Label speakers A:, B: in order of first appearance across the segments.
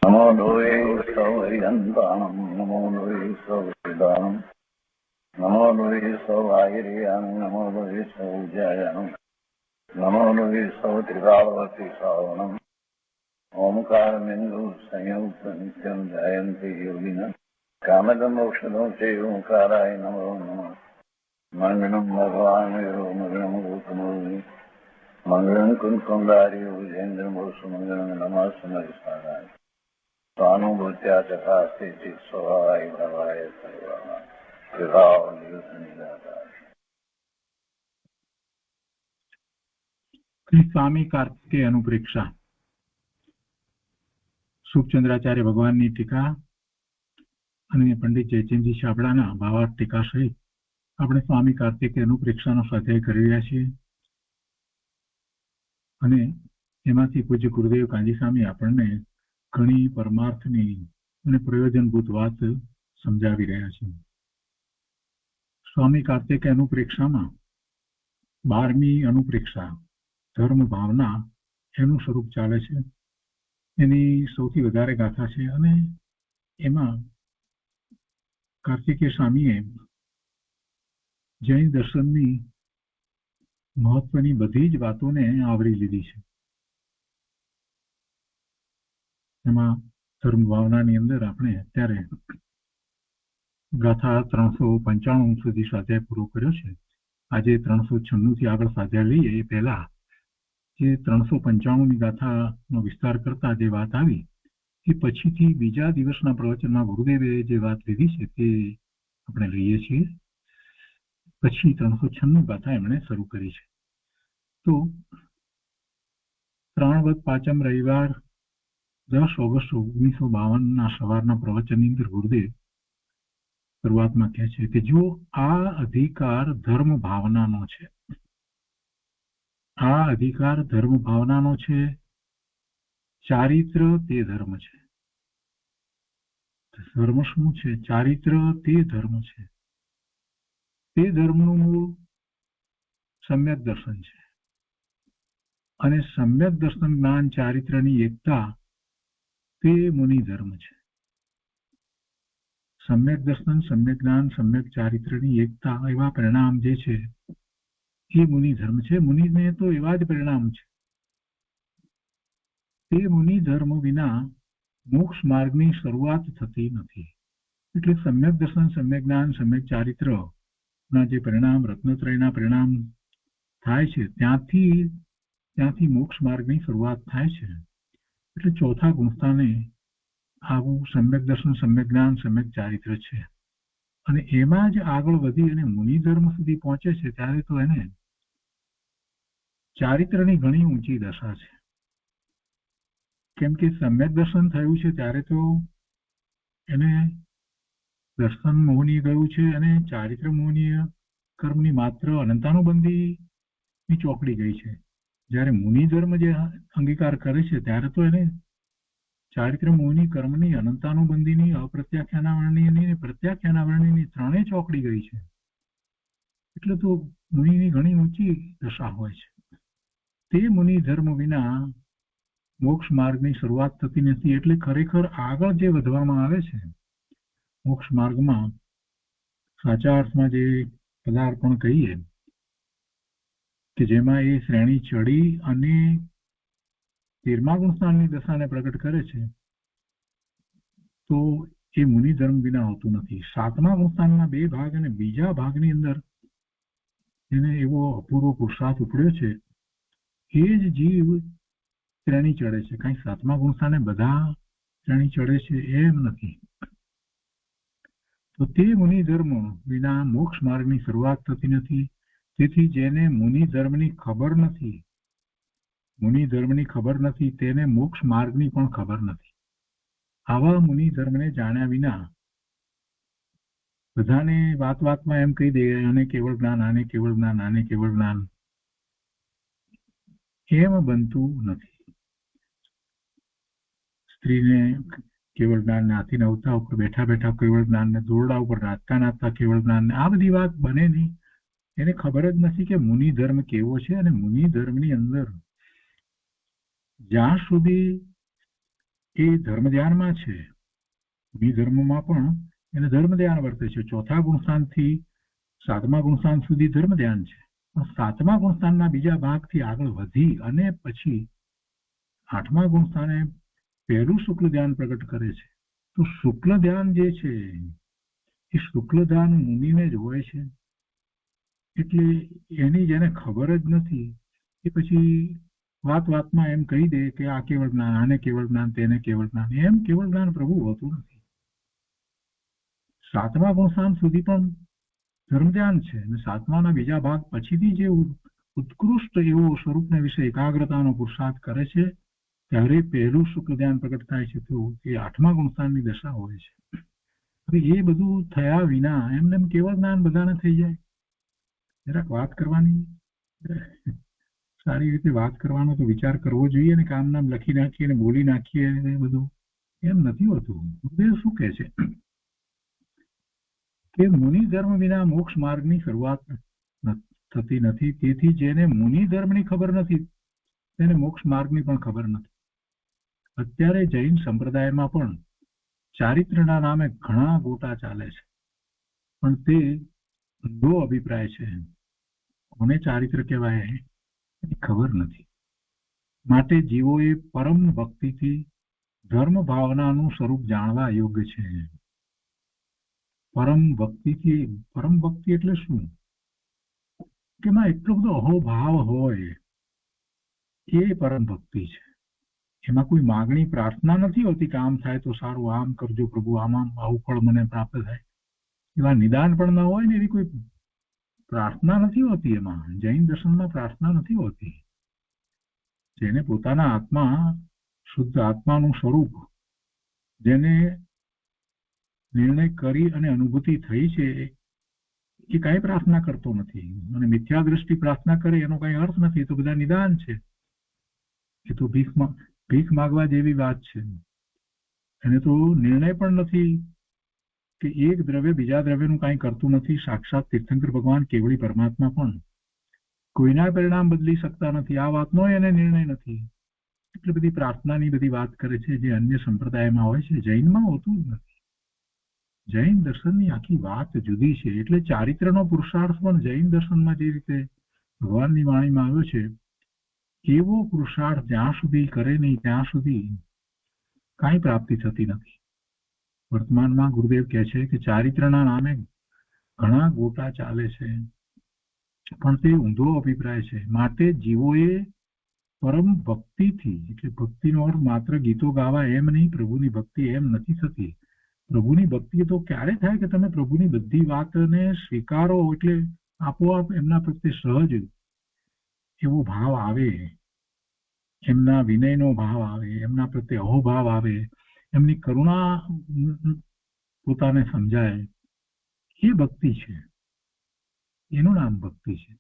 A: નમો લોહે સૌરિયંતાણમ નમો લોહે સૌરિદાનમ નમો લોહે સૌઆયર્યાન નમો લોહે સૌજયાન નમો લોહે સૌત્રિકાવતી સાવનમ ઓમકારમેન્દુ સંયુક્ત નિત્યમ જયંતિ યોગિન કામદમોક્ષદો તે ઓંકારાય નમો નમઃ મંગળમ ભગવાન મંગળમ ગૌતમોની મંગળમ કુંકુંદારી વિજેન્દ્રમોષ મંગળમ નમઃ સમયસારાય स्वानुभूत्या चकास्ते स्वभावाय भवाय सर्वः विभाव नियुक्त निराकार।
B: સ્વામી કાર્તિકેય અનુપ્રેક્ષા સુખચંદ્રાચાર્ય ભગવાનની ટીકા અને પંડિત જયચંદજી શાબડાના ભાવાર્થ ટીકા સહિત આપણે સ્વામી કાર્તિકેય અનુપ્રેક્ષાનો સ્વાધ્યાય કરી રહ્યા છીએ અને એમાંથી પૂજ્ય ગુરુદેવ કાંજી સ્વામી આપણને ઘણી પરમાર્થની અને પ્રયોજનભૂત વાત સમજાવી રહ્યા છે. સ્વામી કાર્તિકેય અનુપ્રેક્ષામાં 12મી અનુપ્રેક્ષા ધર્મ ભાવના એનું સ્વરૂપ ચાલે છે. એની સૌથી વધારે ગાથા છે અને એમાં કાર્તિકેય સ્વામીએ જૈન દર્શનની મહત્વની બધી જ વાતોને આવરી લીધી છે. એમાં ધર્મ ભાવનાની અંદર આપણે અત્યારે ગાથા 395 સુધી સ્વાધ્યાય પૂરો કર્યો છે. આજે 396 થી આગળ સ્વાધ્યાય લઈએ એ પહેલા જે 395ની ગાથાનો વિસ્તાર કરતા જે વાત આવી એ પછીથી બીજા દિવસના પ્રવચનમાં ગુરુદેવે જે વાત લીધી છે તે આપણે લઈએ છીએ. પછી 396 ગાથા એમણે શરૂ કરી છે. તો 3/5 રવિવાર 10 ઓગસ્ટ 1952 સવારના પ્રવચનની અંદર ગુરુદેવ શરૂઆતમાં કહે છે કે જો આ અધિકાર ધર્મ ભાવનાનો છે, આ અધિકાર ધર્મ ભાવનાનો છે, ચારિત્ર તે ધર્મ છે. ધર્મ શું છે? ચારિત્ર તે ધર્મ છે. તે ધર્મનું મૂળ સમ્યક દર્શન છે અને સમ્યક દર્શન જ્ઞાન ચારિત્રની એકતા તે મુનિ ધર્મ છે. સમ્યક દર્શન, સમ્યક જ્ઞાન, સમ્યક ચારિત્રની એકતા એવા પરિણામ જે છે એ મુનિ ધર્મ છે. મુનિને તો એવા જ પરિણામ છે. તે મુનિ ધર્મ વિના મોક્ષ માર્ગની શરૂઆત થતી નથી. એટલે સમ્યક દર્શન, સમ્યક જ્ઞાન, સમ્યક ચારિત્ર ના જે પરિણામ રત્નત્રયના પરિણામ થાય છે ત્યાંથી મોક્ષ માર્ગની શરૂઆત થાય છે. એટલે ચોથા ગુણસ્થાને આવું સમ્યક દર્શન, સમ્યક જ્ઞાન, સમ્યક ચારિત્ર છે અને એમાં જ આગળ વધી અને મુનિ ધર્મ સુધી પહોંચે છે ત્યારે તો એને ચારિત્રની ઘણી ઊંચી દશા છે. કેમ કે સમ્યક દર્શન થયું છે ત્યારે તો એને દર્શન મોહની ગયું છે અને ચારિત્ર મોહનીય કર્મની માત્ર અનંતાનુબંધીની ચોકડી ગઈ છે. જ્યારે મુનિ ધર્મ જે અંગીકાર કરે છે ત્યારે તો એને ચારિત્ર મોહની કર્મની અનંતાનુબંધીની, અપ્રત્યાખ્યાનાવરણીની અને પ્રત્યાખ્યાનાવરણીની ત્રણેય ચોકડી ગઈ છે. એટલે તો મુનિની ઘણી ઊંચી દશા હોય છે. તે મુનિ ધર્મ વિના મોક્ષ માર્ગની શરૂઆત થતી નથી. એટલે ખરેખર આગળ જે વધવામાં આવે છે મોક્ષ માર્ગમાં, સાચા અર્થમાં જે પદાર્પણ કહીએ કે જેમાં એ શ્રેણી ચડી અને 13મા ગુણસ્થાનની દશાને પ્રગટ કરે છે તો એ મુનિ ધર્મ વિના હોતું નથી. 7મા ગુણસ્થાનના 2 ભાગ અને બીજા ભાગની અંદર એને એવો અપૂર્વ પુરુષાર્થ ઉપડ્યો છે એ જ જીવ શ્રેણી ચડે છે. કઈ 7મા ગુણસ્થાને બધા શ્રેણી ચડે છે એમ નથી. તો તે મુનિ ધર્મ વિના મોક્ષ માર્ગની શરૂઆત થતી નથી. તેથી જેને મુનિ ધર્મની ખબર નથી તેને મોક્ષ માર્ગની પણ ખબર નથી. આવા મુનિ ધર્મને જાણ્યા વિના બધાને વાતમાં એમ કહી દે આને કેવળ જ્ઞાન, આને કેવળ જ્ઞાન, આને કેવળ જ્ઞાન, એમ બનતું નથી. સ્ત્રીને કેવળ જ્ઞાન, હાથીના અવતા ઉપર બેઠા બેઠા કેવળ જ્ઞાન, ને દોરડા ઉપર નાચતા કેવળ જ્ઞાન, આ બધી વાત બને નહીં. એને ખબર જ નથી કે મુનિ ધર્મ કેવો છે. અને મુનિ ધર્મની અંદર જ્યાં સુધી એ ધર્મ ધ્યાનમાં છે. ધર્મમાં પણ એને ધર્મ ધ્યાન વર્તે છે. ચોથા ગુણસ્થાનથી 7મા ગુણસ્થાન સુધી ધર્મ ધ્યાન છે. પણ 7મા ગુણસ્થાનના બીજા ભાગથી આગળ વધી અને પછી 8મા ગુણસ્થાને પહેલું શુક્લ ધ્યાન પ્રગટ કરે છે. તો શુક્લ ધ્યાન જે છે એ શુક્લ ધ્યાન મુનિને જ હોય છે. એટલે એની જેને ખબર જ નથી એ પછી વાતમાં એમ કહી દે કે આ કેવળ જ્ઞાન, આને કેવળ જ્ઞાન, તેને કેવળ જ્ઞાન. એમ કેવળ જ્ઞાન પ્રભુ હોતું નથી. 7મા ગુણસ્થાન સુધી પણ ધર્મ ધ્યાન છે અને 7માના બીજા ભાગ પછીથી જે ઉત્કૃષ્ટ એવો સ્વરૂપને વિશે એકાગ્રતાનો પુરુષાર્થ કરે છે ત્યારે પહેલું શુક્લ ધ્યાન પ્રગટ થાય છે. તો એ 8મા ગુણસ્થાનની દશા હોય છે. હવે એ બધું થયા વિના એમને કેવળ જ્ઞાન બધાને થઈ જાય? જરાક વાત કરવાની, સારી રીતે વાત કરવાનો તો વિચાર કરવો જોઈએ ને. કામ નામ લખી નાખીએ ને બોલી નાખીએ ને બધું એમ નથી હોતું. ગુરુદેવ શું કહે છે કે મુનિ ધર્મ વિના મોક્ષ માર્ગની શરૂઆત થતી નથી. તેથી જેને મુનિ ધર્મની ખબર નથી તેને મોક્ષ માર્ગની પણ ખબર નથી. અત્યારે જૈન સંપ્રદાયમાં પણ ચારિત્રના નામે ઘણા ગોટા ચાલે છે, પણ તે ઊંધો અભિપ્રાય છે. કોને ચારિત્ર કહેવાય એની ખબર નથી. માટે જીવોએ પરમ ભક્તિથી ધર્મ ભાવનાનું સ્વરૂપ જાણવા યોગ્ય છે. પરમ ભક્તિ એટલે શું? કે એમાં એટલો બધો અહોભાવ હોય એ પરમ ભક્તિ છે. એમાં કોઈ માગણી પ્રાર્થના નથી હોતી કે આમ થાય તો સારું, આમ કરજો પ્રભુ, આમ આવું ફળ મને પ્રાપ્ત થાય. એવા નિદાન પણ ન હોય ને એવી કોઈ પ્રાર્થના નથી હોતી. એમાં જૈન દર્શનમાં પ્રાર્થના નથી હોતી. જેને પોતાના આત્મા, શુદ્ધ આત્માનું સ્વરૂપ જેને નિર્ણય કરી અને અનુભૂતિ થઈ છે એ કઈ પ્રાર્થના કરતો નથી. અને મિથ્યા દ્રષ્ટિ પ્રાર્થના કરે એનો કઈ અર્થ નથી. તો બધા નિદાન છે. એ તો ભીખ માગવા જેવી વાત છે. એને તો નિર્ણય પણ નથી કે એક દ્રવ્ય બીજા દ્રવ્યનું કાંઈ કરતું નથી. સાક્ષાત તીર્થંકર ભગવાન કેવળી પરમાત્મા પણ કોઈના પરિણામ બદલી શકતા નથી. આ વાતનો એને નિર્ણય નથી. એટલે બધી પ્રાર્થનાની બધી વાત કરે છે જે અન્ય સંપ્રદાયમાં હોય છે, જૈનમાં હોતું જ નથી. જૈન દર્શનની આખી વાત જુદી છે. એટલે ચારિત્રનો પુરુષાર્થ પણ જૈન દર્શનમાં જે રીતે ભગવાનની વાણીમાં આવ્યો છે એવો પુરુષાર્થ જ્યાં સુધી કરે નહીં ત્યાં સુધી કાંઈ પ્રાપ્તિ થતી નથી. વર્તમાનમાં ગુરુદેવ કહે છે કે ચારિત્રના નામે ઘણા ગોટા ચાલે છે, પણ તે ઊંધો અભિપ્રાય છે. માટે જીવોએ પરમ ભક્તિથી, એટલે ભક્તિનો અર્થ માત્ર ગીતો ગાવા એમ નહીં, પ્રભુની ભક્તિ એમ નથી થતી. પ્રભુની ભક્તિ તો ક્યારે થાય કે તમે પ્રભુની બધી વાતને સ્વીકારો, એટલે આપોઆપ એમના પ્રત્યે સહજ એવો ભાવ આવે, એમના વિનયનો ભાવ આવે, એમના પ્રત્યે અહોભાવ આવે, એમની કરુણા પોતાને સમજાય. એ ભક્તિ છે. એનું નામ ભક્તિ છે.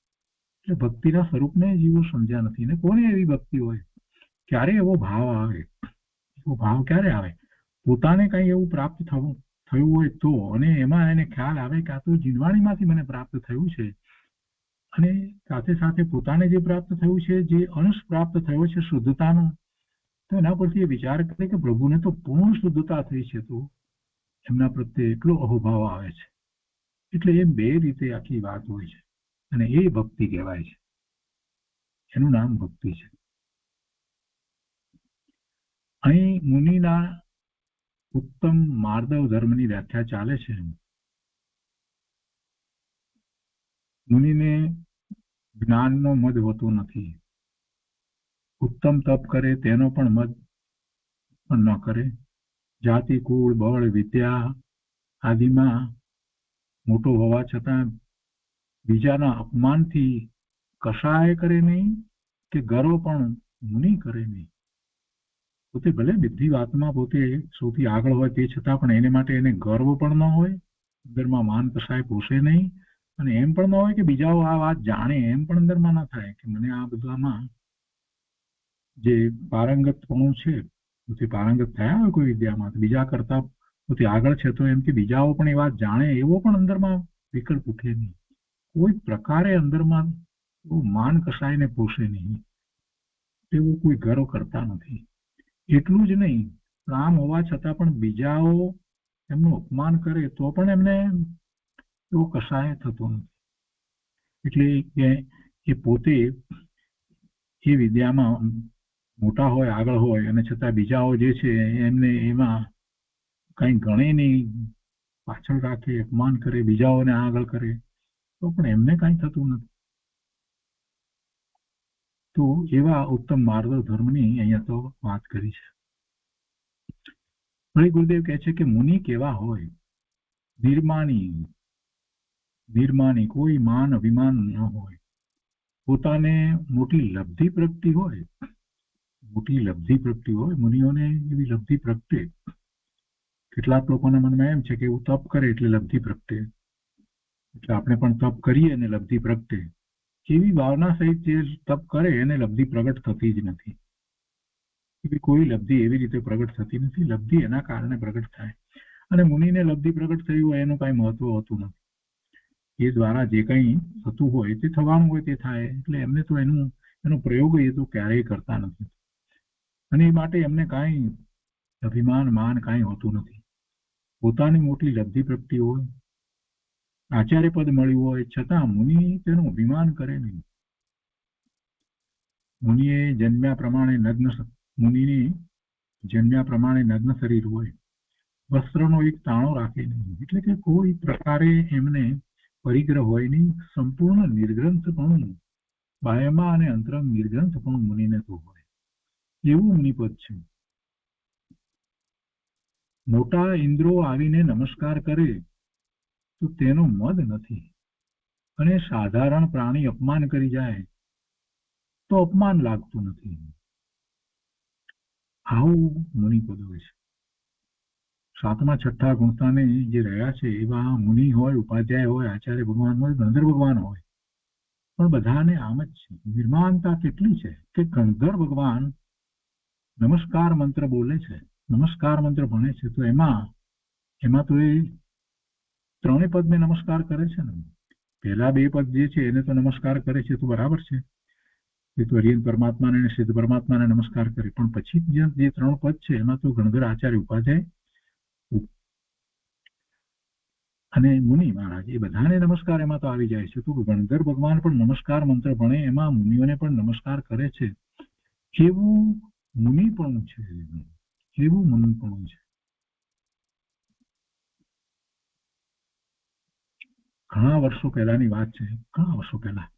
B: એટલે ભક્તિના સ્વરૂપને જીવો સમજ્યા નથી. ને કોને એવી ભક્તિ હોય? ક્યારે એવો ભાવ આવે? એવો ભાવ ક્યારે આવે? પોતાને કઈ એવું પ્રાપ્ત થયું હોય તો, અને એમાં એને ખ્યાલ આવે કે આ તો જીવવાણીમાંથી મને પ્રાપ્ત થયું છે, અને સાથે સાથે પોતાને જે પ્રાપ્ત થયું છે, જે અંશ પ્રાપ્ત થયો છે શુદ્ધતાનો, તો એના પરથી એ વિચાર કરે કે પ્રભુને તો પૂર્ણ શુદ્ધતા થઈ છે, તો એમના પ્રત્યે એટલો અહોભાવ આવે છે. એટલે એ બે રીતે આખી વાત હોય છે, અને એ ભક્તિ કહેવાય છે. એનું નામ ભક્તિ છે. અહીં મુનિના ઉત્તમ માર્દવ ધર્મની વ્યાખ્યા ચાલે છે. મુનિને જ્ઞાનનો મદ હોતો નથી. ઉત્તમ તપ કરે તેનો પણ મદ પણ ન કરે. જાતિ, કુળ, બળ, વિદ્યા આદિમાં મોટો હોવા છતાં બીજાના અપમાનથી કશાય કરે નહીં, કે ગર્વ પણ મુનિ કરે નહીં. પોતે ભલે બધી વાતમાં પોતે સૌથી આગળ હોય તે છતાં પણ એને માટે એને ગર્વ પણ ન હોય, અંદરમાં માન કશાય પોષે નહીં, અને એમ પણ ન હોય કે બીજાઓ આ વાત જાણે, એમ પણ અંદરમાં ના થાય કે મને આ બધામાં જે પારંગતપણું છે, પોતે પારંગત થયા હોય કોઈ વિદ્યામાં, બીજા કરતા પોતે આગળ છે, તો એમ કે બીજાઓ પણ એ વાત જાણે એવો પણ અંદરમાં વિકલ્પ ઉઠે નહીં. કોઈ પ્રકારે અંદરમાં માન કસાયને પોષે નહીં, એવું કોઈ ગર્વ કરતા નથી. એટલું જ નહીં, રામ હોવા છતાં પણ બીજાઓ એમનું અપમાન કરે તો પણ એમને એવો કશાય થતો નથી. એટલે કે એ પોતે એ વિદ્યામાં મોટા હોય, આગળ હોય, અને છતાં બીજાઓ જે છે એમને એમાં કંઈ ગણે નહીં, પાછળ રાખે, અપમાન કરે, બીજાઓને આગળ કરે તો પણ એમને કંઈ થતું નથી. તો એવા ઉત્તમ માર્ગ ધર્મની અહીંયા તો વાત કરી છે. વળી ગુરુદેવ કહે છે કે મુનિ કેવા હોય? નિર્માની, કોઈ માન અભિમાન ન હોય, પોતાને મોટી લબ્ધિ પ્રગટી હોય, મુનિઓને એવી લબ્ધિ પ્રગટે. કેટલાક લોકોના મનમાં એમ છે કે એવું તપ કરે એટલે લબ્ધિ પ્રગટે, એટલે આપણે પણ તપ કરીએ અને લબ્ધિ પ્રગટે. એવી ભાવના સહિત જે તપ કરે એને લબ્ધિ પ્રગટ થતી જ નથી. એવી કોઈ લબ્ધિ એવી રીતે પ્રગટ થતી નથી. લબ્ધિ એના કારણે પ્રગટ થાય, અને મુનિને લબ્ધિ પ્રગટ થયું હોય એનું કાંઈ મહત્વ હોતું નથી. એ દ્વારા જે કંઈ થતું હોય તે થવાનું હોય તે થાય, એટલે એમને તો એનો પ્રયોગ એ તો ક્યારેય કરતા નથી, અને એ માટે એમને કાંઈ અભિમાન માન કાંઈ હોતું નથી. પોતાની મોટી લબ્ધિ પ્રગટી હોય, આચાર્ય પદ મળ્યું હોય છતાં મુનિ તેનું અભિમાન કરે નહીં. મુનિની જન્મ્યા પ્રમાણે નગ્ન શરીર હોય, વસ્ત્રનો એક તાણો રાખે નહીં, એટલે કે કોઈ પ્રકારે એમને પરિગ્રહ હોય નહીં. સંપૂર્ણ નિર્ગ્રંથપણું, બાહ્યમાં અને અંતરંગ નિર્ગ્રંથપણું મુનિને તો હોય, એવું મુનિપદ છે. મોટા ઇન્દ્રો આવીને નમસ્કાર કરે તો તેનો મદ નથી, અને સાધારણ પ્રાણી અપમાન કરી જાય તો અપમાન લાગતું નથી. આવું મુનિપદ હોય છે. 7મા 6ઠા ગુણસ્થાને જે રહ્યા છે એવા મુનિ હોય, ઉપાધ્યાય હોય, આચાર્ય ભગવાન હોય, ગંધર્વ ભગવાન હોય, પણ બધાને આમ જ છે. નિર્માણતા કેટલી છે કે ગંધર્વ ભગવાન નમસ્કાર મંત્ર બોલે છે, નમસ્કાર મંત્ર ભણે છે, તો એમાં તો એ ત્રણેય પદને નમસ્કાર કરે છે ને. પહેલા 2 પદ જે છે એને તો નમસ્કાર કરે છે તો બરાબર છે, એ તો હરિયન પરમાત્માને અને સિદ્ધ પરમાત્માને નમસ્કાર કરે, પણ પછી જે 3 પદ છે એમાં તો ગણધર, આચાર્ય, ઉપાધ્યાય અને મુનિ મહારાજ એ બધાને નમસ્કાર એમાં તો આવી જાય છે. તો ગણધર ભગવાન પણ નમસ્કાર મંત્ર ભણે, એમાં મુનિઓને પણ નમસ્કાર કરે છે. એવું મુનિપણું છે. ઘણા વર્ષો પહેલાની વાત છે. ઘણા વર્ષો પહેલા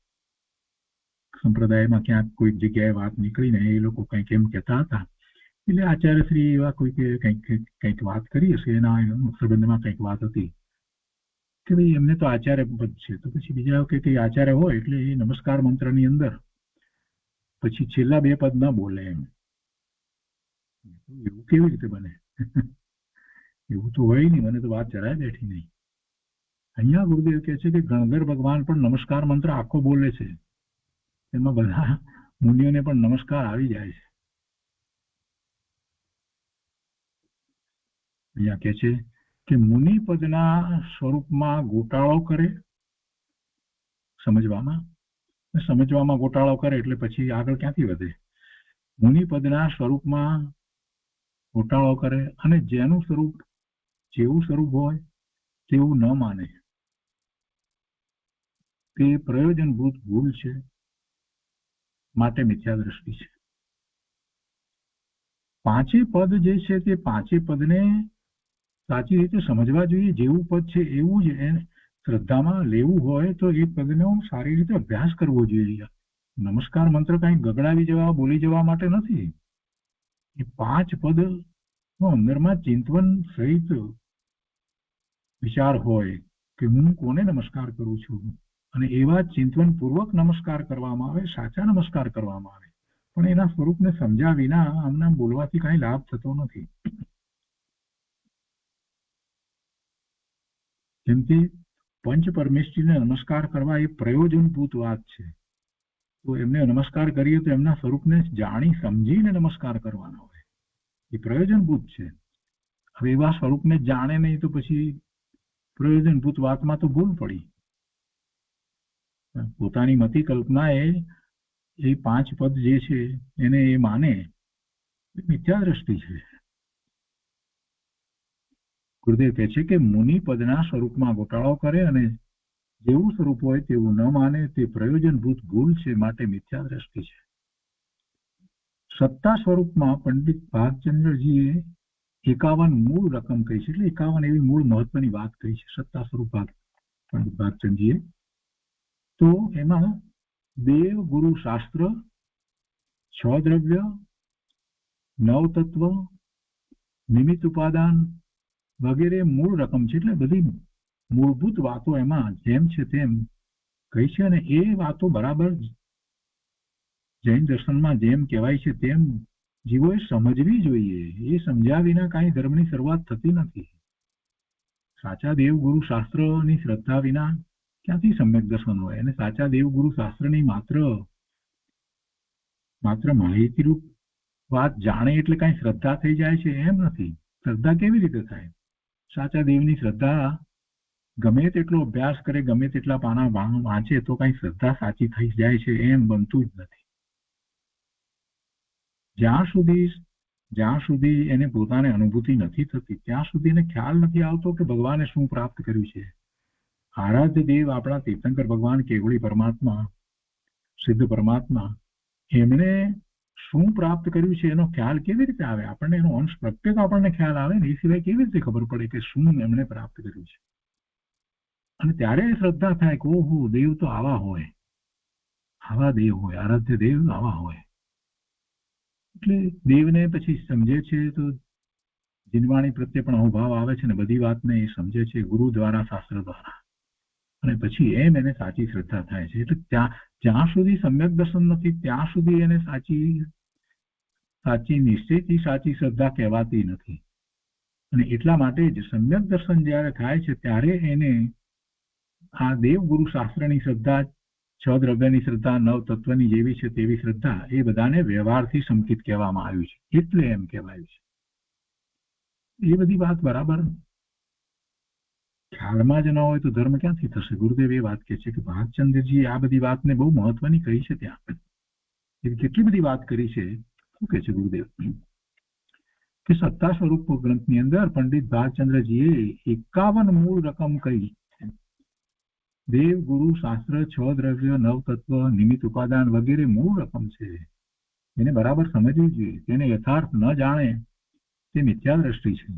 B: સંપ્રદાયમાં ક્યાંક કોઈક જગ્યાએ વાત નીકળીને એ લોકો કંઈક એમ કહેતા હતા, એટલે આચાર્યશ્રી એવા કોઈક કંઈક વાત કરી હશે, એના સંબંધમાં કંઈક વાત હતી કે ભાઈ એમને તો આચાર્ય પદ છે, તો પછી બીજા કે આચાર્ય હોય એટલે એ નમસ્કાર મંત્રની અંદર પછી છેલ્લા 2 પદ ના બોલે એમ. એવું કેવી રીતે બને? એવું તો હોય નહીં, મને તો વાત જરાય બેઠી નહીં. અહીંયા ગુરુદેવ કહે છે કે ગણધર ભગવાન પણ નમસ્કાર મંત્ર આખો બોલે છે, એમાં બધા મુનિઓને પણ નમસ્કાર આવી જાય છે. અહીંયા કહે છે કે મુનિ પદના સ્વરૂપમાં ગોટાળો કરે, સમજવામાં ગોટાળો કરે એટલે પછી આગળ ક્યાંથી વધે? મુનિ પદના સ્વરૂપમાં ગોટાળો કરે અને જેવું સ્વરૂપ હોય તેવું ન માને, તે પ્રયોજનભૂત ભૂલ છે, માટે મિથ્યા દ્રષ્ટિ છે. 5 પદ જે છે તે 5 પદને સાચી રીતે સમજવા જોઈએ. જેવું પદ છે એવું જ શ્રદ્ધામાં લેવું હોય તો એ પદનો સારી રીતે અભ્યાસ કરવો જોઈએ. નમસ્કાર મંત્ર કંઈ ગગડાવી જવા, બોલી જવા માટે નથી. એ 5 પદ નો અંદરમાં ચિંતન સહિત વિચાર હોય કે હું કોને નમસ્કાર કરું છું, અને એવા ચિંતન પૂર્વક નમસ્કાર કરવામાં આવે, સાચા નમસ્કાર કરવામાં આવે. પણ એના સ્વરૂપને સમજ્યા વિના આમના બોલવાથી કાંઈ લાભ થતો નથી. જેમ કે પંચ પરમેશ્વરીને નમસ્કાર કરવા એ પ્રયોજનભૂત વાત છે, તો એમને નમસ્કાર કરીએ તો એમના સ્વરૂપને જાણી સમજીને નમસ્કાર કરવાનો હોય, એ પ્રયોજનભૂત છે. હવે એવા સ્વરૂપને જાણે નહીં તો પછી પ્રયોજનભૂત વાતમાં તો ભૂલ પડી. પોતાની મતિ કલ્પનાએ એ 5 પદ જે છે એને એ માને, મિથ્યા દ્રષ્ટિ છે. ગુરુદેવ કહે છે કે મુનિ પદના સ્વરૂપમાં ગોટાળો કરે અને જેવું સ્વરૂપ હોય તેવું ન માને તે પ્રયોજનભૂત ભૂલ છે, માટે મિથ્યા દ્રષ્ટિ છે. સત્તા સ્વરૂપમાં પંડિત ભાગચંદ્રજીએ 51 મૂળ રકમ કહી છે, એટલે 51 એવી મૂળ મહત્વની વાત કહી છે સત્તા સ્વરૂપ પંડિત ભાગચંદજીએ. તો એમાં દેવ ગુરુ શાસ્ત્ર, 6 દ્રવ્ય, 9 તત્વ, નિમિત્ત ઉપાદાન વગેરે મૂળ રકમ છે, એટલે બધી મૂળભૂત વાતો એમાં જેમ છે તેમ કહી છે. અને એ વાતો બરાબર જૈન દર્શનમાં જેમ કહેવાય છે તેમ જીવોએ સમજવી જોઈએ. એ સમજ્યા વિના કાંઈ ધર્મની શરૂઆત થતી નથી. સાચા દેવ ગુરુ શાસ્ત્રની શ્રદ્ધા વિના ક્યાંથી સમ્યક દર્શન હોય? અને સાચા દેવ ગુરુ શાસ્ત્રની માત્ર માહિતીરૂપ વાત જાણે એટલે કાંઈ શ્રદ્ધા થઈ જાય છે એમ નથી. શ્રદ્ધા કેવી રીતે થાય? સાચા દેવની શ્રદ્ધા ગમે તેટલો અભ્યાસ કરે, ગમે તેટલા પાના વાંચે તો કાંઈ શ્રદ્ધા સાચી થઈ જાય છે એમ બનતું જ નથી. જ્યાં સુધી એને પોતાને અનુભૂતિ નથી થતી ત્યાં સુધી એને ખ્યાલ નથી આવતો કે ભગવાને શું પ્રાપ્ત કર્યું છે. આરાધ્ય દેવ આપણા તીર્થંકર ભગવાન કેવળી પરમાત્મા, સિદ્ધ પરમાત્મા, એમણે શું પ્રાપ્ત કર્યું છે એનો ખ્યાલ કેવી રીતે આવે? આપણને એનો અંશ પ્રત્યેક આપણને ખ્યાલ આવે ને, એ સિવાય કેવી રીતે ખબર પડે કે શું એમણે પ્રાપ્ત કર્યું છે? અને ત્યારે શ્રદ્ધા થાય કે ઓહો, દેવ તો આવા હોય, આવા દેવ હોય, આરાધ્ય દેવ આવા હોય. એટલે દેવને પછી સમજે છે તો જીનવાણી પ્રત્યે પણ અહોભાવ આવે છે ને બધી વાતને એ સમજે છે ગુરુ દ્વારા, શાસ્ત્ર દ્વારા, અને પછી એમ એને સાચી શ્રદ્ધા થાય છે. એટલે જ્યાં સુધી સમ્યક દર્શન નથી ત્યાં સુધી એને સાચી નિશ્ચયથી સાચી શ્રદ્ધા કહેવાતી નથી. અને એટલા માટે જ સમ્યક દર્શન જ્યારે થાય છે ત્યારે એને આ દેવ ગુરુ શાસ્ત્રની શ્રદ્ધા, 6 દ્રવ્યની શ્રદ્ધા, 9 તત્વની જેવી છે તેવી શ્રદ્ધા, એ બધાને વ્યવહારથી સંકિત કહેવામાં આવ્યું છે, એટલે એમ કહેવાયું છે. એ બધી વાત બરાબર ખ્યાલમાં જ ન હોય તો ધર્મ ક્યાંથી થશે? ગુરુદેવ એ વાત કહે છે કે ભાગચંદ્રજી આ બધી વાતને બહુ મહત્વની કહી છે. ત્યાં કેટલી બધી વાત કરી છે. શું કહે છે ગુરુદેવ કે સત્તા સ્વરૂપ ગ્રંથની અંદર પંડિત ભાગચંદ્રજીએ 51 મૂળ રકમ કહી. દેવ ગુરુ શાસ્ત્ર, 6 દ્રવ્ય, 9 તત્વ, નિમિત્ત ઉપાદાન વગેરે મૂળ રકમ છે. એને બરાબર સમજવી જોઈએ. તેને યથાર્થ ન જાણે તે મિથ્યા દ્રષ્ટિ છે.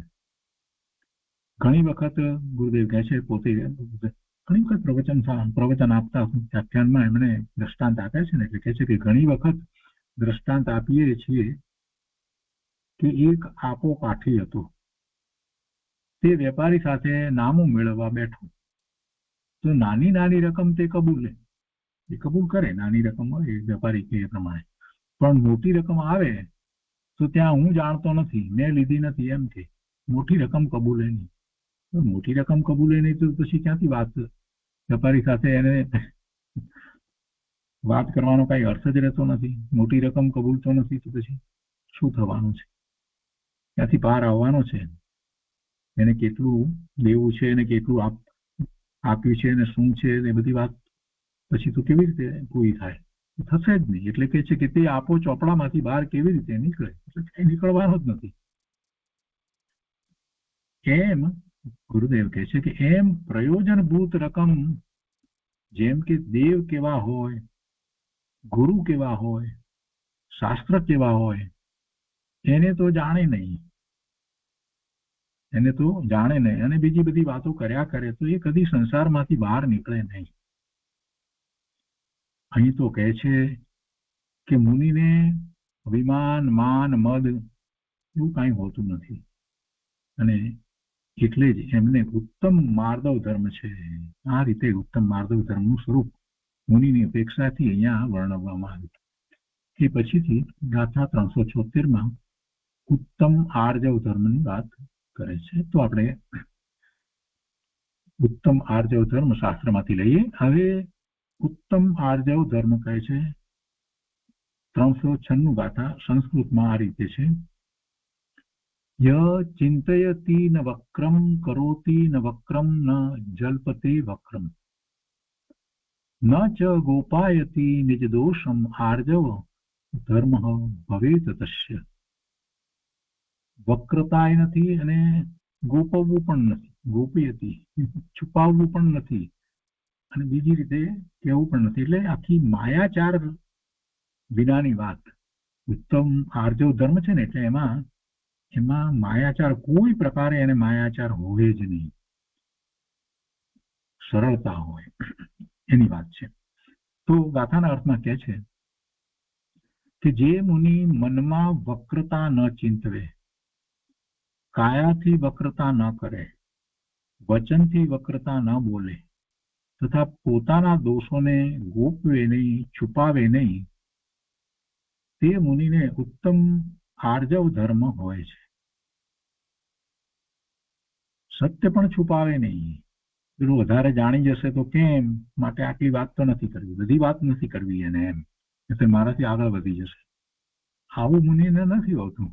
B: ઘણી વખત ગુરુદેવ કહે છે, પોતે ઘણી વખત પ્રવચન આપતા વ્યાખ્યાનમાં એમણે દ્રષ્ટાંત આપ્યા છે ને, એટલે કહે છે કે ઘણી વખત દ્રષ્ટાંત આપીએ છીએ કે એક આપો કાઠી હતો, તે વેપારી સાથે નામું મેળવવા બેઠો. તો નાની નાની રકમ તે કબૂલે, એ કબૂલ કરે, નાની રકમ હોય એ વેપારી કે એ પ્રમાણે. પણ મોટી રકમ આવે તો ત્યાં હું જાણતો નથી, મેં લીધી નથી એમ કે મોટી રકમ કબૂલે નહીં. મોટી રકમ કબૂલે નહીં તો પછી ક્યાંથી વાત? વેપારી સાથે એને વાત કરવાનો કઈ અર્થ જ રહેતો નથી. મોટી રકમ કબૂલતો નથી તો પછી શું થવાનું છે? ત્યાંથી પાર આવવાનો છે. એને કેટલું દેવું છે, એને કેટલું આપ્યું છે અને શું છે એ બધી વાત પછી તો કેવી રીતે પૂરી થાય? થશે જ નહીં. એટલે કે છે કે તે આપો ચોપડામાંથી બહાર કેવી રીતે નીકળે? એટલે કઈ નીકળવાનો જ નથી. એમ ગુરુદેવ કહે છે કે એમ પ્રયોજનભૂત રકમ, જેમ કે દેવ કેવા હોય, ગુરુ કેવા હોય, શાસ્ત્ર કેવા હોય, એને તો જાણે નહીં. અને બીજી બધી વાતો કર્યા કરે તો એ કદી સંસારમાંથી બહાર નીકળે નહીં. અહીં તો કહે છે કે મુનિને અભિમાન, માન, મદ એવું કાંઈ હોતું નથી. અને એટલે જ એમને ઉત્તમ માર્દવ ધર્મ છે. આ રીતે ઉત્તમ માર્દવ ધર્મનું સ્વરૂપ મુનિની અપેક્ષાથી અહીંયા વર્ણવવામાં આવ્યું. એ પછીથી ગાથા 376માં ઉત્તમ આર્જવ ધર્મની વાત કરે છે. તો આપણે ઉત્તમ આર્જવ ધર્મ શાસ્ત્રમાંથી લઈએ. હવે ઉત્તમ આર્જવ ધર્મ કહે છે 396 ગાથા સંસ્કૃતમાં આ રીતે છે: ય ચિંતયતિ ન વક્રમ કરોતિ ન વક્રમ ન જલ્પતે વક્રમ ન ચ ગોપાયતિ નિજ દોષમ આર્જવ ધર્મ ભવેત તસ્ય. વક્રતાય નથી અને ગોપવવું પણ નથી, ગોપી હતી, છુપાવવું પણ નથી, અને બીજી રીતે કહેવું પણ નથી. એટલે આખી માયાચાર વિનાની વાત. ઉત્તમ આર્જવ ધર્મ છે ને, એટલે એમાં માયાચાર કોઈ પ્રકારે એને માયાચાર હોય જ નહીં, સરળતા હોય એની વાત છે. તો ગાથાના અર્થમાં કહે છે કે જે મુનિ મનમાં વક્રતા ન ચિંતવે, કાયાથી વક્રતા ન કરે, વચનથી વક્રતા ન બોલે, તથા પોતાના દોષોને ગોપવે નહીં, છુપાવે નહીં, તે મુનિને ઉત્તમ આર્જવ ધર્મ હોય છે. સત્ય પણ છુપાવે નહીં. પેલું વધારે જાણી જશે તો કેમ, માટે આટલી વાત તો નથી કરવી, બધી વાત નથી કરવી એને, એમ એટલે મારાથી આગળ વધી જશે. આવું મુનિને નથી હોતું.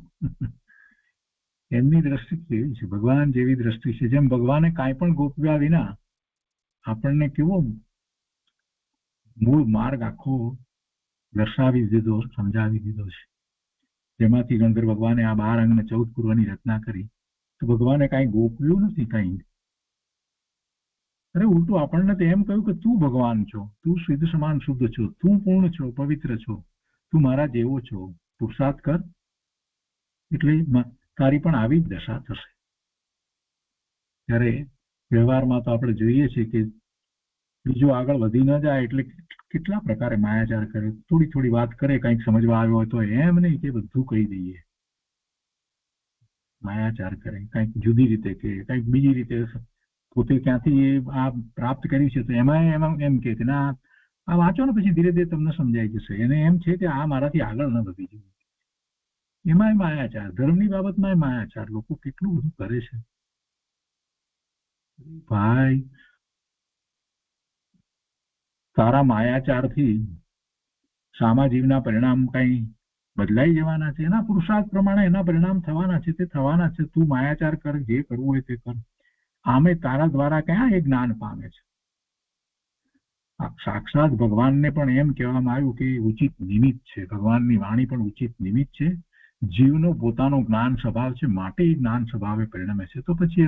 B: એમની દ્રષ્ટિ કેવી છે? ભગવાન જેવી દ્રષ્ટિ છે. જેમ ભગવાને કાંઈ પણ ગોપવ્યા વિના આપણને કેવો મૂળ માર્ગ આખો દર્શાવી દીધો, સમજાવી દીધો છે. જેમાંથી ગણધર ભગવાને આ 12 અંગ ને 14 પૂર્વની રચના કરી, તો ભગવાને કાંઈ ગોપવ્યું નથી. કાંઈ અરે ઉલટું આપણને તો એમ કહ્યું કે તું ભગવાન છો, તું સિદ્ધ સમાન શુદ્ધ છો, તું પૂર્ણ છો, પવિત્ર છો, તું મારા જેવો છો, પુરુષાર્થ કર એટલે તારી પણ આવી જ દશા થશે. ત્યારે વ્યવહારમાં તો આપણે જોઈએ છીએ કે બીજું આગળ વધી ન જાય એટલે કેટલા પ્રકારે માયાચાર કરે. થોડી થોડી વાત કરે, કંઈક સમજવા આવ્યો હોય તો એમ નહીં કે બધું કહી દઈએ. માયાચાર કરે, કંઈક જુદી રીતે કે કંઈક બીજી રીતે, પોતે ક્યાંથી આ પ્રાપ્ત કર્યું છે તો એમાં એમ કે ના આ વાંચો ને પછી ધીરે ધીરે તમને સમજાઈ જશે. એને એમ છે કે આ મારાથી આગળ ન વધી જવું. એમાંય માયાચાર, ધર્મની બાબતમાં માયાચાર લોકો કેટલું બધું કરે છે ભાઈ. તારા માયાચારથી સામા જીવના પરિણામ કઈ બદલાઈ જવાના છે? એના પુરુષાર્થ પ્રમાણે એના પરિણામ થવાના છે, તે થવાના છે. તું માયાચાર કર, જે કરવું હોય તે કર. આમે તારા દ્વારા ક્યાં એ જ્ઞાન પામે છે? સાક્ષાત ભગવાનને પણ એમ કહેવામાં આવ્યું કે ઉચિત નિમિત્ત છે. ભગવાનની વાણી પણ ઉચિત નિમિત્ત છે. જીવનો પોતાનો જ્ઞાન સ્વભાવ છે, માટે એ જ્ઞાન સ્વભાવે પરિણમે છે. તો પછી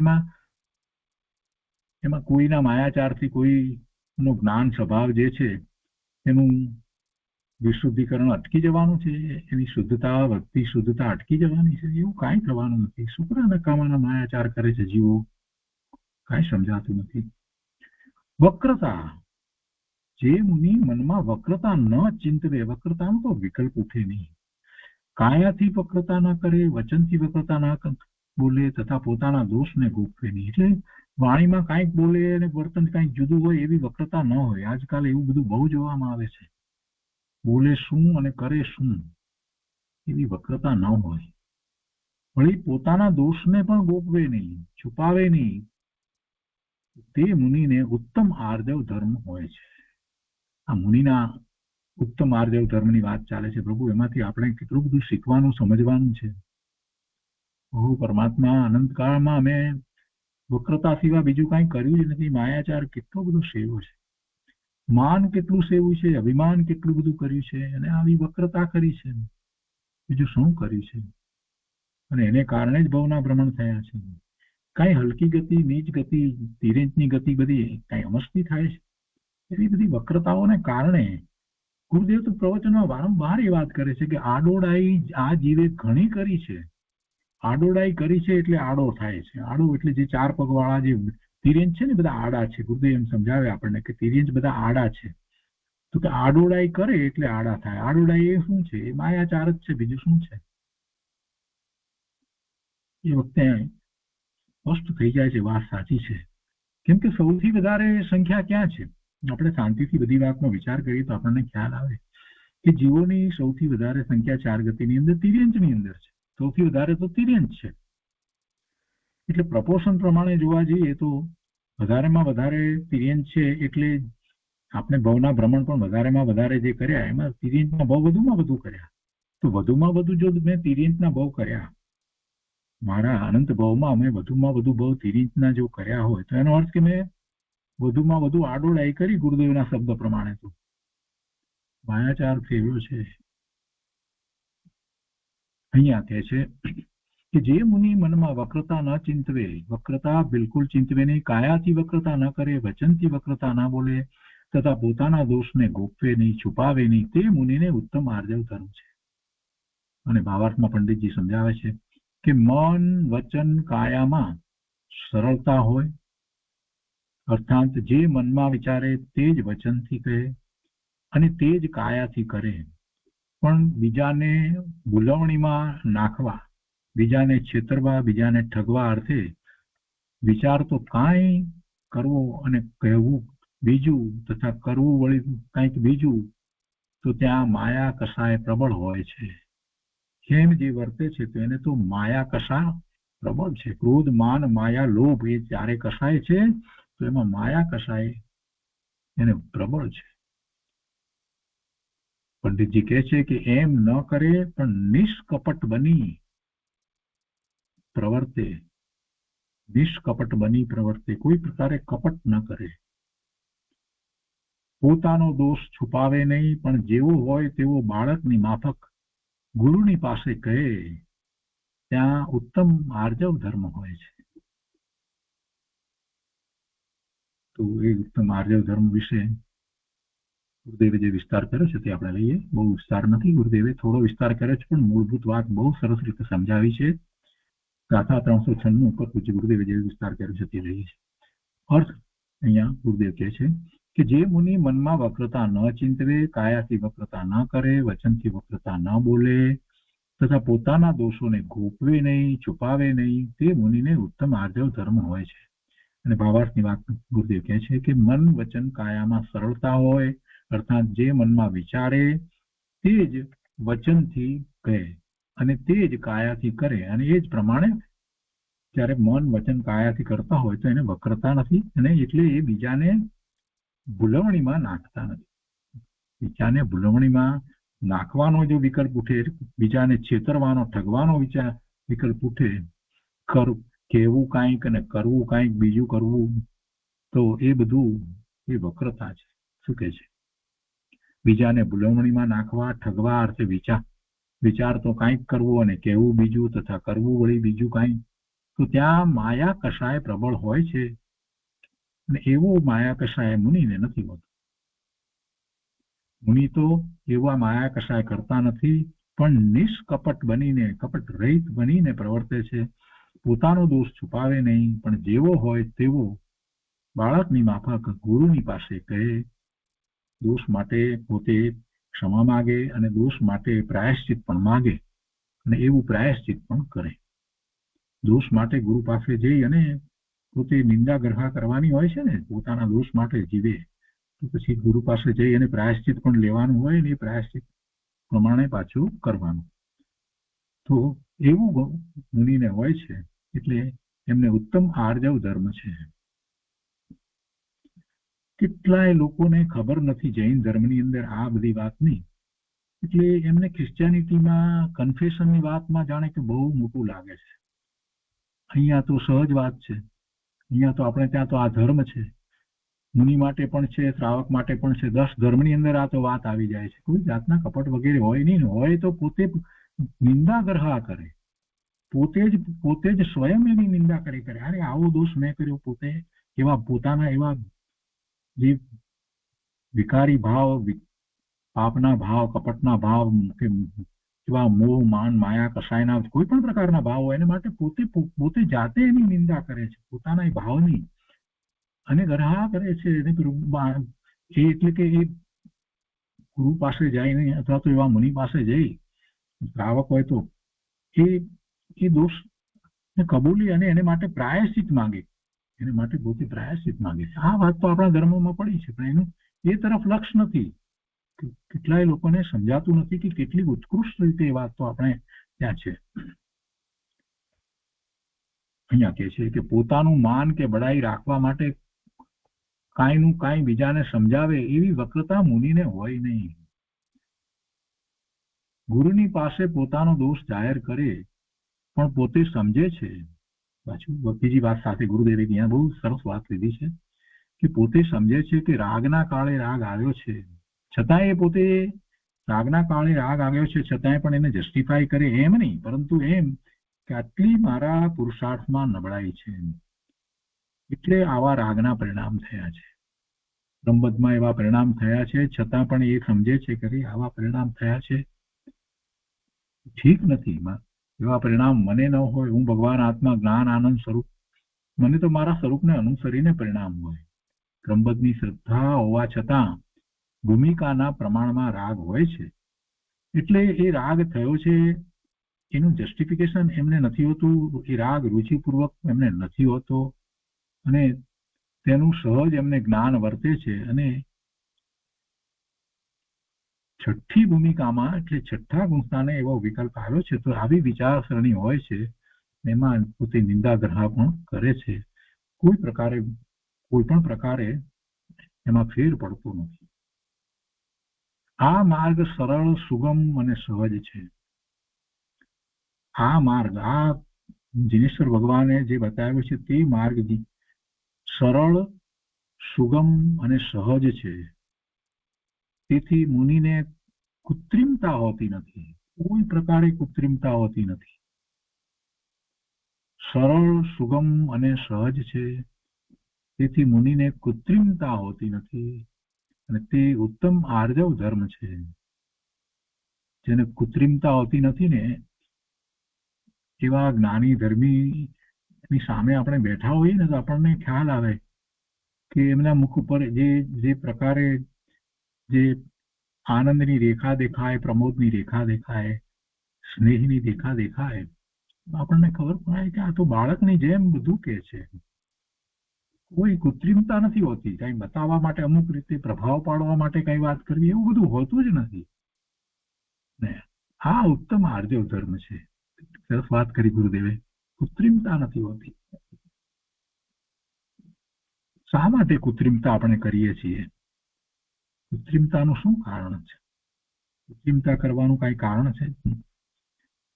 B: એમાં કોઈના માયાચારથી કોઈનો જ્ઞાન સ્વભાવ જે છે એનું વિશુદ્ધિકરણ અટકી જવાનું છે, એની શુદ્ધતા, ભક્તિ શુદ્ધતા અટકી જવાની છે. એવું કાંઈ થવાનું નથી. શુક્ર નકામાના માયાચાર કરે છે જીવો, કાંઈ સમજાતું નથી. વક્રતા, જે મુનિ મનમાં વક્રતા ન ચિંતવે, વક્રતાનો તો વિકલ્પ ઉઠે નહીં, કાયાથી વક્રતા ન કરે, વચનથી વક્રતા ન બોલે, તથા પોતાના દોષને ગોપવે નહીં. એટલે વાણીમાં કાંઈક બોલે અને વર્તન કાંઈક જુદું હોય એવી વક્રતા ન હોય. આજકાલ એવું બધું બહુ જોવામાં આવે છે. બોલે શું અને કરે શું એવી વક્રતા ન હોય. વળી પોતાના દોષને પણ ગોપવે નહીં, છુપાવે નહીં, તે મુનિને ઉત્તમ આર્જવ ધર્મ હોય છે. આ મુનિના ઉત્તમ આર્જવ ધર્મની વાત ચાલે છે. પ્રભુ, એમાંથી આપણે કેટલું બધું શીખવાનું, સમજવાનું છે. બહુ પરમાત્મા અનંતકાળમાં અમે વક્રતા સિવાય બીજું કાંઈ કર્યું જ નથી. માયાચાર કેટલો બધો સેવ્યો છે, માન કેટલું સેવ્યું છે, અભિમાન કેટલું બધું કર્યું છે, અને આવી વક્રતા કરી છે. બીજું શું કર્યું છે? અને એને કારણે જ ભવના ભ્રમણ થયા છે. કાંઈ હલકી ગતિ, નીચ ગતિ, તિર્યંચની ગતિ બધી કાંઈ અમસ્તી થાય છે. એવી બધી વક્રતાઓને કારણે ગુરુદેવ તો પ્રવચનમાં વારંવાર એ વાત કરે છે કે આડોડાઈ આ જીવે ઘણી કરી છે. આડોડાઈ કરી છે એટલે આડો થાય છે. આડો એટલે જે 4 પગવાળા જે તિર્યંચ છે ને, બધા આડા છે. ગુરુદેવ એમ સમજાવે આપણને કે તિર્યંચ બધા આડા છે. તો કે આડોડાઈ કરે એટલે આડા થાય. આડોડાઈ એ શું છે? એ માયાચાર જ છે, બીજું શું છે? એ વખતે સ્પષ્ટ થઈ જાય છે, વાત સાચી છે. કેમ કે સૌથી વધારે સંખ્યા ક્યાં છે? આપણે શાંતિથી બધી વાતનો વિચાર કરીએ તો આપણને ખ્યાલ આવે કે જીવોની સૌથી વધારે સંખ્યા 4 ગતિની અંદર તિર્યંચની અંદર છે. સૌથી વધારે તો તિર્યંચ છે. એટલે પ્રપોર્શન પ્રમાણે જોવા જઈએ તો વધારેમાં વધારે તિર્યંચ છે. એટલે આપણે ભવના ભ્રમણ પણ વધારેમાં વધારે જે કર્યા એમાં તિર્યંચના ભવ વધુમાં વધુ કર્યા. તો વધુમાં વધુ જો મેં તિર્યંચના ભવ કર્યા, મારા અનંત ભવમાં અમે વધુમાં વધુ ભવ તિર્યંચના જો કર્યા હોય, તો એનો અર્થ કે મેં વધુમાં વધુ આડોડાઈ કરી. ગુરુદેવના શબ્દ પ્રમાણે તો માયાચાર ફેરવ્યો છે. અહીંયા કહે છે કે જે મુનિ મનમાં વક્રતા ન ચિંતવે, વક્રતા બિલકુલ ચિંતવે નહીં, કાયાથી વક્રતા ન કરે, વચનથી વક્રતા ન બોલે તથા પોતાના દોષને ગોપવે નહીં, છુપાવે નહીં, તે મુનિને ઉત્તમ આર્જવ ધર્મ છે. અને ભાવાર્થમાં પંડિતજી સમજાવે છે કે મન વચન કાયામાં સરળતા હોય, અર્થાત જે મનમાં વિચારે તે જ વચનથી કહે અને તે જ કાયાથી કરે. પણ બીજાને ભૂલવણીમાં નાખવા, બીજાને છેતરવા, બીજાને ઠગવા અર્થે વિચાર તો કાંઈ કરવો અને કહેવું બીજું તથા કરવું વળી કંઈક બીજું, તો ત્યાં માયા કસાય પ્રબળ હોય છે. જેમ જે વર્તે છે તો એને તો માયા કસા પ્રબળ છે. ક્રોધ માન માયા લોભ એ જ્યારે કસાય છે તો એમાં માયા કસાય એને પ્રબળ છે. પંડિતજી કહે છે કે એમ ન કરે પણ નિષ્કપટ બની પ્રવર્તે, નિષ્કપટ બની પ્રવર્તે, કોઈ પ્રકારે કપટ ન કરે, પોતાનો દોષ છુપાવે નહીં, પણ જેવો હોય તેવો બાળકની માફક ગુરુની પાસે કહે, ત્યાં ઉત્તમ આર્જવ ધર્મ હોય છે. તો એ ઉત્તમ આર્જવ ધર્મ વિશે ગુરુદેવે જે વિસ્તાર કર્યો છે તે આપણે લઈએ. બહુ વિસ્તાર નથી, ગુરુદેવે થોડો વિસ્તાર કર્યો છે, પણ મૂળભૂત વાત બહુ સરસ રીતે સમજાવી છે. ગાથા 396 ઉપર પૂજ્ય ગુરુદેવે જે વિસ્તાર કર્યો છે તે લઈએ છે. અર્થ અહીંયા ગુરુદેવ કહે છે કે જે મુનિ મનમાં વક્રતા ન ચિંતવે, કાયાથી વક્રતા ન કરે, વચનથી વક્રતા ન બોલે તથા પોતાના દોષોને ગોપવે નહીં, છુપાવે નહીં, તે મુનિને ઉત્તમ આર્જવ ધર્મ હોય છે. અને ભાવાર્થની વાત ગુરુદેવ કહે છે કે મન વચન કાયામાં સરળતા હોય, અર્થાત જે મનમાં વિચારે તે જ વચનથી કહે અને તે જ કાયાથી કરે, અને એ જ પ્રમાણે જ્યારે મન વચન કાયાથી કરતા હોય તો એને વક્રતા નથી, અને એટલે એ બીજાને ભૂલવણીમાં નાખતા નથી. બીજાને ભૂલવણીમાં નાખવાનો જો વિકલ્પ ઉઠે, બીજાને છેતરવાનો ઠગવાનો વિકલ્પ ઉઠે, કહેવું કાંઈક અને કરવું કાંઈક બીજું કરવું, તો એ બધું એ વક્રતા છે. શું કહે છે? બીજાને ભૂલવણીમાં નાખવા, ઠગવા અર્થે વિચાર તો કાંઈક કરવું અને કહેવું બીજું તથા કરવું વળી બીજું કાંઈ, તો ત્યાં માયા કસાય પ્રબળ હોય છે. અને એવો માયા કસાય મુનિને નથી હોતો. મુનિ તો એવા માયા કસાય કરતા નથી, પણ નિષ્કપટ બનીને, કપટ રહિત બનીને પ્રવર્તે છે. પોતાનો દોષ છુપાવે નહીં, પણ જેવો હોય તેવો બાળકની માફક ગુરુની પાસે કહે, દોષ માટે પોતે ક્ષમા માગે અને દોષ માટે પ્રાયશ્ચિત પણ માગે અને એવું પ્રાયશ્ચિત પણ કરે. દોષ માટે ગુરુ પાસે જઈ અને પોતે નિંદા ગ્રહા કરવાની હોય છે ને, પોતાના દોષ માટે જીવે તો પછી ગુરુ પાસે જઈ અને પ્રાયશ્ચિત પણ લેવાનું હોય ને, એ પ્રાયશ્ચિત પ્રમાણે પાછું કરવાનું. તો એવું મુનિને હોય છે, એટલે એમને ઉત્તમ આર્જવ ધર્મ છે. કેટલાય લોકોને ખબર નથી જૈન ધર્મની અંદર આ બધી વાતની, એટલે એમને ક્રિશ્ચિયાનિટીમાં કન્ફેશનની વાતમાં જાણે કે બહુ મોટું લાગે છે. અહીંયા તો સહજ વાત છે, અહીંયા તો આપણે ત્યાં તો આ ધર્મ છે, મુનિ માટે પણ છે, શ્રાવક માટે પણ છે. 10 ધર્મની અંદર આ તો વાત આવી જાય છે. કોઈ જાતના કપટ વગેરે હોય નહીં, હોય તો પોતે નિંદા ગ્રહા કરે, પોતે જ સ્વયં એની નિંદા કરે, અરે આવો દોષ મેં કર્યો, પોતે એવા પોતાના એવા જે વિકારી ભાવ, પાપના ભાવ, કપટના ભાવ, એવા મોહ માન માયા કસાયના કોઈ પણ પ્રકારના ભાવ હોય, એના માટે પોતે જાતે એની નિંદા કરે છે, પોતાના ભાવની, અને ગ્રહા કરે છે. એટલે કે એ ગુરુ પાસે જઈને અથવા તો એવા મુનિ પાસે જઈ, શ્રાવક હોય તો એ દોષ કબૂલી અને એને માટે પ્રાયશ્ચિત માંગે, એને માટે પોતે પ્રાયશ્ચિત માંગે છે. આ વાત તો આપણા ધર્મમાં પડી છે, પણ એનું એ તરફ લક્ષ નથી. કેટલાય લોકોને સમજાતું નથી કે કેટલી ઉત્કૃષ્ટ રીતે એ વાત તો આપણે ત્યાં છે. અહીંયા કહે છે કે પોતાનું માન કે બડાઈ રાખવા માટે કાંઈનું કાંઈ બીજાને સમજાવે એવી વક્રતા મુનિને હોય નહીં. ગુરુની પાસે પોતાનો દોષ જાહેર કરે પણ પોતે સમજે છે. પાછું બીજી વાત સાથે ગુરુદેવે ત્યાં બહુ સરસ વાત લીધી છે કે પોતે સમજે છે કે રાગના કાળે રાગ આવ્યો છે, છતાંય પોતે રાગના કાળે રાગ આવ્યો છે છતાંય પણ એને જસ્ટિફાય કરે એમ નહીં, પરંતુ એમ કે આટલી મારા પુરુષાર્થમાં નબળાઈ છે, એટલે આવા રાગના પરિણામ થયા છે. બ્રહ્મબદ્ધમાં એવા પરિણામ થયા છે, છતાં પણ એ સમજે છે કે આવા પરિણામ થયા છે, ઠીક નથી. એવા પરિણામ મને ન હોય. હું ભગવાન આત્મા જ્ઞાન આનંદ સ્વરૂપ, મને તો મારા સ્વરૂપને અનુસરીને પરિણામ હોય. બ્રહ્મબદ્ધની શ્રદ્ધા હોવા છતાં ભૂમિકાના પ્રમાણમાં રાગ હોય છે, એટલે એ રાગ થયો છે એનું જસ્ટિફિકેશન એમને નથી હોતું. એ રાગ રુચિપૂર્વક એમને નથી હોતો અને તેનું સહજ એમને જ્ઞાન વર્તે છે. અને છઠ્ઠી ભૂમિકામાં એટલે છઠ્ઠા ગુણસ્થાને એવો વિકલ્પ આવ્યો છે, તો આવી વિચારસરણી હોય છે, એમાં પોતે નિંદા ગ્રહ પણ કરે છે. કોઈ પણ પ્રકારે એમાં ફેર પડતો નથી. આ માર્ગ સરળ, સુગમ અને સહજ છે. આ માર્ગ, આ જિનેશ્વર ભગવાને જે બતાવ્યો છે તે માર્ગ સરળ, સુગમ અને સહજ છે. તેથી મુનિને કૃત્રિમતા હોતી નથી, કોઈ પ્રકારે કૃત્રિમતા હોતી નથી. સરળ, સુગમ અને સહજ છે, તેથી મુનિને કૃત્રિમતા હોતી નથી અને તે ઉત્તમ આર્જવ ધર્મ છે. જેને કૃત્રિમતા હોતી નથી ને એવા જ્ઞાની ધર્મીની સામે આપણે બેઠા હોઈએ ને તો આપણને ખ્યાલ આવે કે એમના મુખ ઉપર જે પ્રકારે જે આનંદની રેખા દેખાય, પ્રમોદની રેખા દેખાય, સ્નેહની રેખા દેખાય, આપણને ખબર પડે કે આ તો બાળકની જેમ બધું કે છે. કોઈ કૃત્રિમતા નથી હોતી. કઈ બતાવવા માટે, અમુક રીતે પ્રભાવ પાડવા માટે કઈ વાત કરવી, એવું બધું હોતું જ નથી ને. આ ઉત્તમ આર્જવ ધર્મ છે. સરસ વાત કરી ગુરુદેવે. કૃત્રિમતા નથી હોતી. શા માટે કૃત્રિમતા આપણે કરીએ છીએ? કૃત્રિમતાનું શું કારણ છે? કૃત્રિમતા કરવાનું કઈ કારણ છે?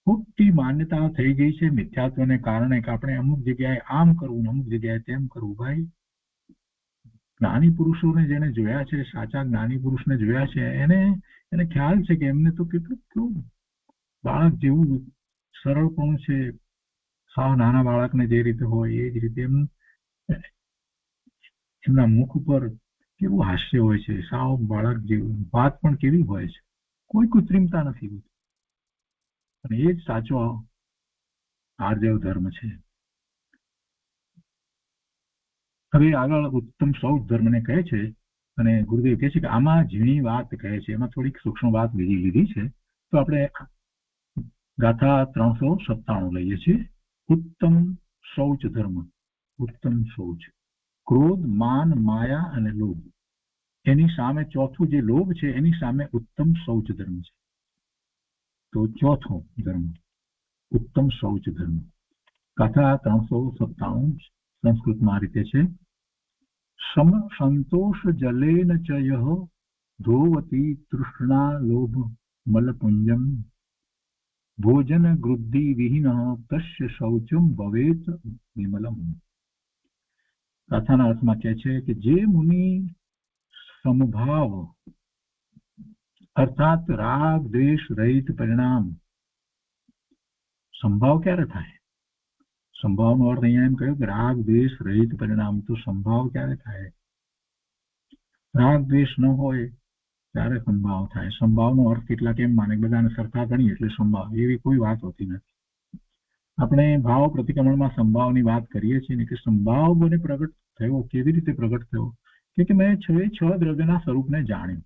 B: ખોટી માન્યતા થઈ ગઈ છે મિથ્યાત્વને કારણે કે આપણે અમુક જગ્યાએ આમ કરવું, અમુક જગ્યાએ તેમ કરવું. ભાઈ, જ્ઞાની પુરુષોને જેને જોયા છે, સાચા જ્ઞાની પુરુષને જોયા છે, એને ખ્યાલ છે કે એમને તો કેટલું બાળક જેવું સરળપણું છે. સાવ નાના બાળકને જે રીતે હોય એ જ રીતે એમના મુખ ઉપર કેવું હાસ્ય હોય છે, સાવ બાળક જેવું. વાત પણ કેવી હોય છે, કોઈ કૃત્રિમતા નથી હોતી. અને એ જ સાચો આર્જવ ધર્મ છે. હવે આગળ ઉત્તમ સૌચ ધર્મને કહે છે અને ગુરુદેવ કહે છે કે આમાં ઝીણી વાત કહે છે, એમાં થોડીક સૂક્ષ્મ વાત બીજી લીધી છે. તો આપણે ગાથા 397 લઈએ છીએ. ઉત્તમ શૌચ ધર્મ. ઉત્તમ શૌચ. ક્રોધ, માન, માયા અને લોભ, એની સામે ચોથું જે લોભ છે એની સામે ઉત્તમ શૌચ ધર્મ છે. તો ચોથો ધર્મ ઉત્તમ શૌચ ધર્મ. ગાથા 397 સંસ્કૃતમાં આ રીતે છે. સમ સંતોષ જલેન ચ યહ ધોવતી તૃષ્ણા લોભ મલપુંજમ ભોજન ગૃદ્ધિ વિહીન તસ્ય શૌચમ ભવેત વિમલમ. ગાથાના અર્થમાં કહે છે કે જે મુનિ સમભાવ અર્થાત રાગ દ્વેષ રહિત પરિણામ. સંભાવ ક્યારે થાય? સંભાવનો અર્થ અહીંયા એમ કહ્યું કે રાગ દ્વેષ રહિત પરિણામ. તો સંભાવ ક્યારે થાય? રાગ દ્વેષ ન હોય ત્યારે સંભાવ થાય. સંભાવનો અર્થ કેટલા કેમ માને, બધાને સરખા ગણીએ એટલે સંભાવ, એવી કોઈ વાત હોતી નથી. આપણે ભાવ પ્રતિક્રમણમાં સંભાવની વાત કરીએ છીએ ને કે સંભાવ મને પ્રગટ થયો. કેવી રીતે પ્રગટ થયો? કે મેં છ દ્રવ્યના સ્વરૂપને જાણ્યું.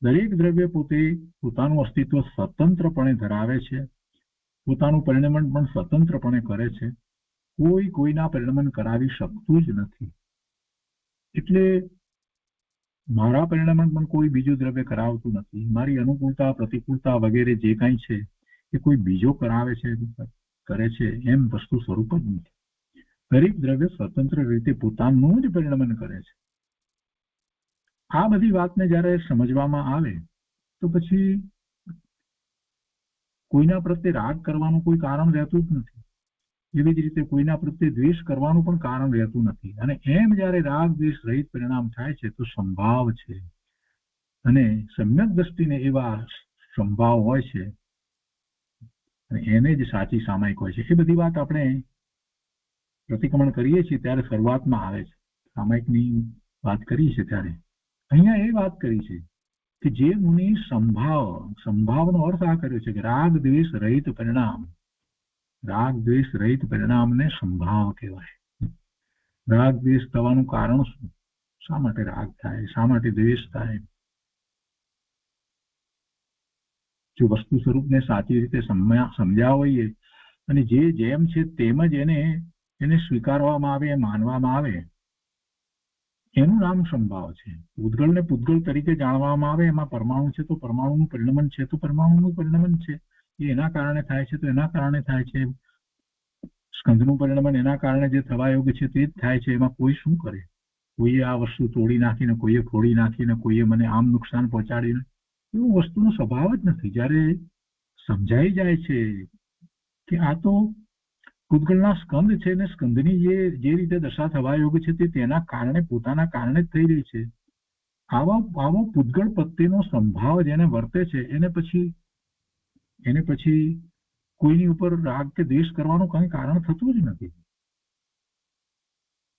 B: દરેક દ્રવ્ય પોતે પોતાનું અસ્તિત્વ સ્વતંત્રપણે ધરાવે છે, પોતાનું પરિણમન પણ સ્વતંત્રપણે કરે છે. કોઈ કોઈના પરિણમન કરાવી શકતું જ નથી. એટલે મારા પરિણમન પણ કોઈ બીજું દ્રવ્ય કરાવતું નથી. મારી અનુકૂળતા, પ્રતિકૂળતા વગેરે જે કાંઈ છે એ કોઈ બીજો કરાવે છે, કરે છે, એમ વસ્તુ સ્વરૂપ જ નથી. દરેક દ્રવ્ય સ્વતંત્ર રીતે પોતાનું જ પરિણમન કરે છે. આ બધી વાતને જ્યારે સમજવામાં આવે તો પછી કોઈના પ્રત્યે રાગ કરવાનું કોઈ કારણ રહેતું જ નથી. એવી જ રીતે કોઈના પ્રત્યે દ્વેષ કરવાનું પણ કારણ રહેતું નથી. અને એમ જ્યારે રાગ દ્વેષ રહિત પરિણામ થાય છે તો સંભાવ છે. અને સમ્યક દ્રષ્ટિને એવા સંભાવ હોય છે અને એને જ સાચી સામાયિક હોય છે. એ બધી વાત આપણે પ્રતિક્રમણ કરીએ છીએ ત્યારે શરૂઆતમાં આવે છે. સામાયિકની વાત કરીએ છીએ ત્યારે અહીંયા એ વાત કરી છે કે જે મુનિ સંભાવનો અર્થ આ કર્યો છે કે રાગ દ્વેષ રહિત પરિણામને સંભાવ કહેવાય. રાગ દ્વેષ થવાનું કારણ શું? શા માટે રાગ થાય? શા માટે દ્વેષ થાય? જો વસ્તુ સ્વરૂપને સાચી રીતે સમજ્યા હોઈએ અને જે જેમ છે તેમ જ એને સ્વીકારવામાં આવે, માનવામાં આવે, એનું નામ સંભાવ છે. પૂતગલને પૂતગલ તરીકે જાણવામાં આવે, એમાં પરમાણુ છે તો પરમાણુનું પરિણમન છે તો પરમાણુનું પરિણમન છે. એ એના કારણે થાય છે તો એના કારણે થાય છે. સ્કંદનું પરિણમન એના કારણે જે થવા યોગ્ય છે તે જ થાય છે. એમાં કોઈ શું કરે? કોઈએ આ વસ્તુ તોડી નાખીને, કોઈએ ફોડી નાખીને, કોઈએ મને આમ નુકસાન પહોંચાડીને, એવું વસ્તુનો સ્વભાવ જ નથી. જ્યારે સમજાઈ જાય છે કે આ તો પૂતગલના સ્કંદ છે ને સ્કંદની જે રીતે દશા થવા યોગ્ય છે તે તેના કારણે, પોતાના કારણે જ થઈ રહી છે. આવો પૂતગલ પ્રત્યેનો સંભાવ જેને વર્તે છે એને પછી કોઈની ઉપર રાગ કે દ્વેષ કરવાનું કંઈ કારણ થતું જ નથી.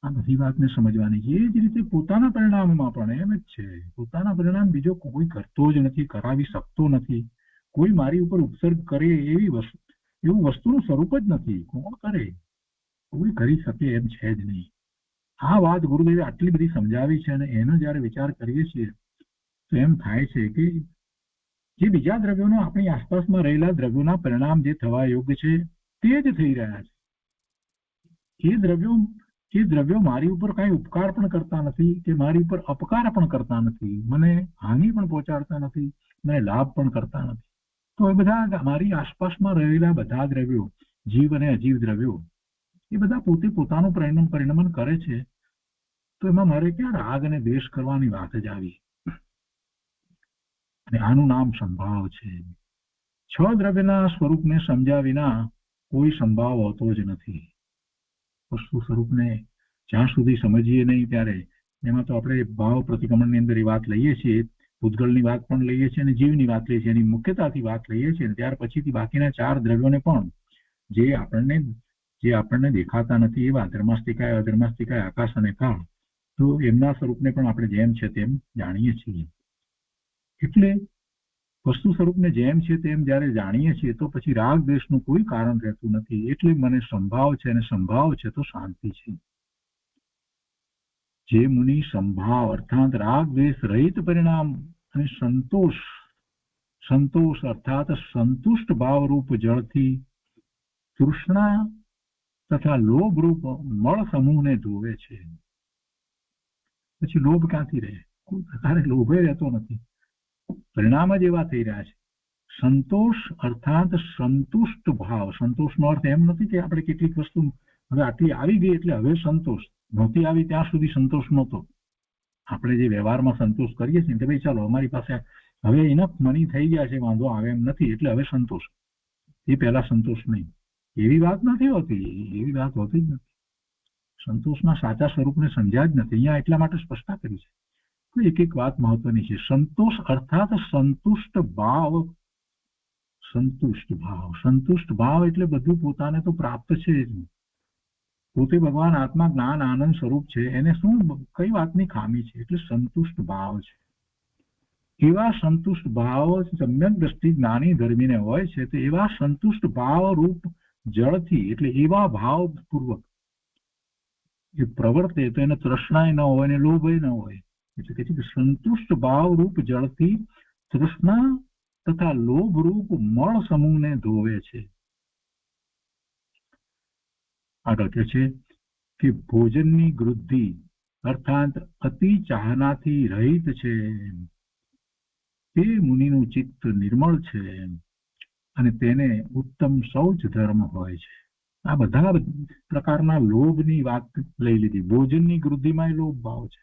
B: આ બધી વાતને સમજવાની છે. એ જ રીતે પોતાના પરિણામમાં પણ એમ જ છે. પોતાના પરિણામ બીજો કોઈ કરતો જ નથી, કરાવી શકતો નથી. કોઈ મારી ઉપર ઉપસર્ગ કરે એવું વસ્તુનું સ્વરૂપ જ નથી. કોણ કરે? કોઈ કરી શકે એમ છે જ નહીં. આ વાત ગુરુદેવે આટલી બધી સમજાવી છે અને એનો જયારે વિચાર કરીએ છીએ તો એમ થાય છે કે જે બીજા દ્રવ્યોનો આપણી આસપાસમાં રહેલા દ્રવ્યોના પરિણામ જે થવા યોગ્ય છે તે જ થઈ રહ્યા છે. એ દ્રવ્યો મારી ઉપર કાંઈ ઉપકાર પણ કરતા નથી કે મારી ઉપર અપકાર પણ કરતા નથી, મને હાનિ પણ પહોંચાડતા નથી, મને લાભ પણ કરતા નથી. તો એ બધા મારી આસપાસમાં રહેલા બધા દ્રવ્યો, જીવ અને અજીવ દ્રવ્યો, એ બધા પોતે પોતાનું પરિણમન કરે છે. તો એમાં મારે ક્યાં રાગ અને દ્વેષ કરવાની વાત જ આવી? અને આનું નામ સંભાવ છે. 6 દ્રવ્યના સ્વરૂપને સમજ્યા વિના કોઈ સંભાવ હોતો જ નથી. વસ્તુ સ્વરૂપને જ્યાં સુધી સમજીએ નહીં ત્યારે એમાં તો આપણે ભાવ પ્રતિક્રમણની અંદર એ વાત લઈએ છીએ, પૂતગલની વાત પણ લઈએ છીએ અને જીવની વાત લઈએ છીએ, એની મુખ્યતાથી વાત લઈએ છીએ. ત્યાર પછીથી બાકીના 4 દ્રવ્યોને પણ જે આપણને દેખાતા નથી એવા ધર્માસ્તિકાય, અધર્માસ્તિકાય, આકાશ અને કાળ, તો એમના સ્વરૂપને પણ આપણે જેમ છે તેમ જાણીએ છીએ. એટલે વસ્તુ સ્વરૂપને જેમ છે તેમ જ્યારે જાણીએ છીએ તો પછી રાગ દ્વેષનું કોઈ કારણ રહેતું નથી. એટલે મને સંભાવ છે અને સંભાવ છે તો શાંતિ છે. જે મુનિ સંભાવ અર્થાત રાગ દ્વેષ રહિત પરિણામ અને સંતોષ અર્થાત સંતુષ્ટ ભાવરૂપ જળથી તૃષ્ણા તથા લોભ રૂપ મળ સમૂહને ધોવે છે. પછી લોભ ક્યાંથી રહે? કોઈ પ્રકારે લોભે રહેતો નથી. પરિણામ જ એવા થઈ રહ્યા છે. સંતોષ અર્થાત સંતુષ્ટ ભાવ. સંતોષનો અર્થ એમ નથી કે આપણે કેટલીક વસ્તુ હવે આટલી આવી ગઈ એટલે હવે સંતોષ. નહોતી આવી ત્યાં સુધી સંતોષ નહોતો. આપણે જે વ્યવહારમાં સંતોષ કરીએ છીએ કે ભાઈ ચાલો અમારી પાસે હવે ઇનફ મની થઈ ગયા છે, વાંધો આવે એમ નથી એટલે હવે સંતોષ. એ પહેલા સંતોષ નહીં. એવી વાત નથી હોતી. એવી વાત હોતી જ નથી. સંતોષના સાચા સ્વરૂપને સમજ્યા જ નથી. અહીંયા એટલા માટે સ્પષ્ટતા કરી છે. એક વાત મહત્વની છે. સંતોષ અર્થાત સંતુષ્ટ ભાવ. સંતુષ્ટ ભાવ એટલે બધું પોતાને તો પ્રાપ્ત છે જ. પોતે ભગવાન આત્મા જ્ઞાન આનંદ સ્વરૂપ છે. એને શું કઈ વાતની ખામી છે? એટલે સંતુષ્ટ ભાવ છે. એવા સંતુષ્ટ ભાવ સમ્યક દ્રષ્ટિ જ્ઞાની ધર્મીને હોય છે તો એવા સંતુષ્ટ ભાવ રૂપ જળથી એટલે એવા ભાવપૂર્વક એ પ્રવર્તે તો એને તૃષ્ણાય ન હોય ને લોભય ન હોય. એટલે કે સંતુષ્ટ ભાવ રૂપ જળથી તૃષ્ણા તથા લોભ રૂપ મળ સમૂહને ધોવે છે. આગળ કહે છે કે ભોજનની વૃદ્ધિ અર્થાત અતિ ચાહનાથી રહિત છે. તે મુનિનું ચિત્ત નિર્મળ છે અને તેને ઉત્તમ શૌચ ધર્મ હોય છે. આ બધા પ્રકારના લોભની વાત લઈ લીધી. ભોજનની વૃદ્ધિમાં લોભ ભાવ છે,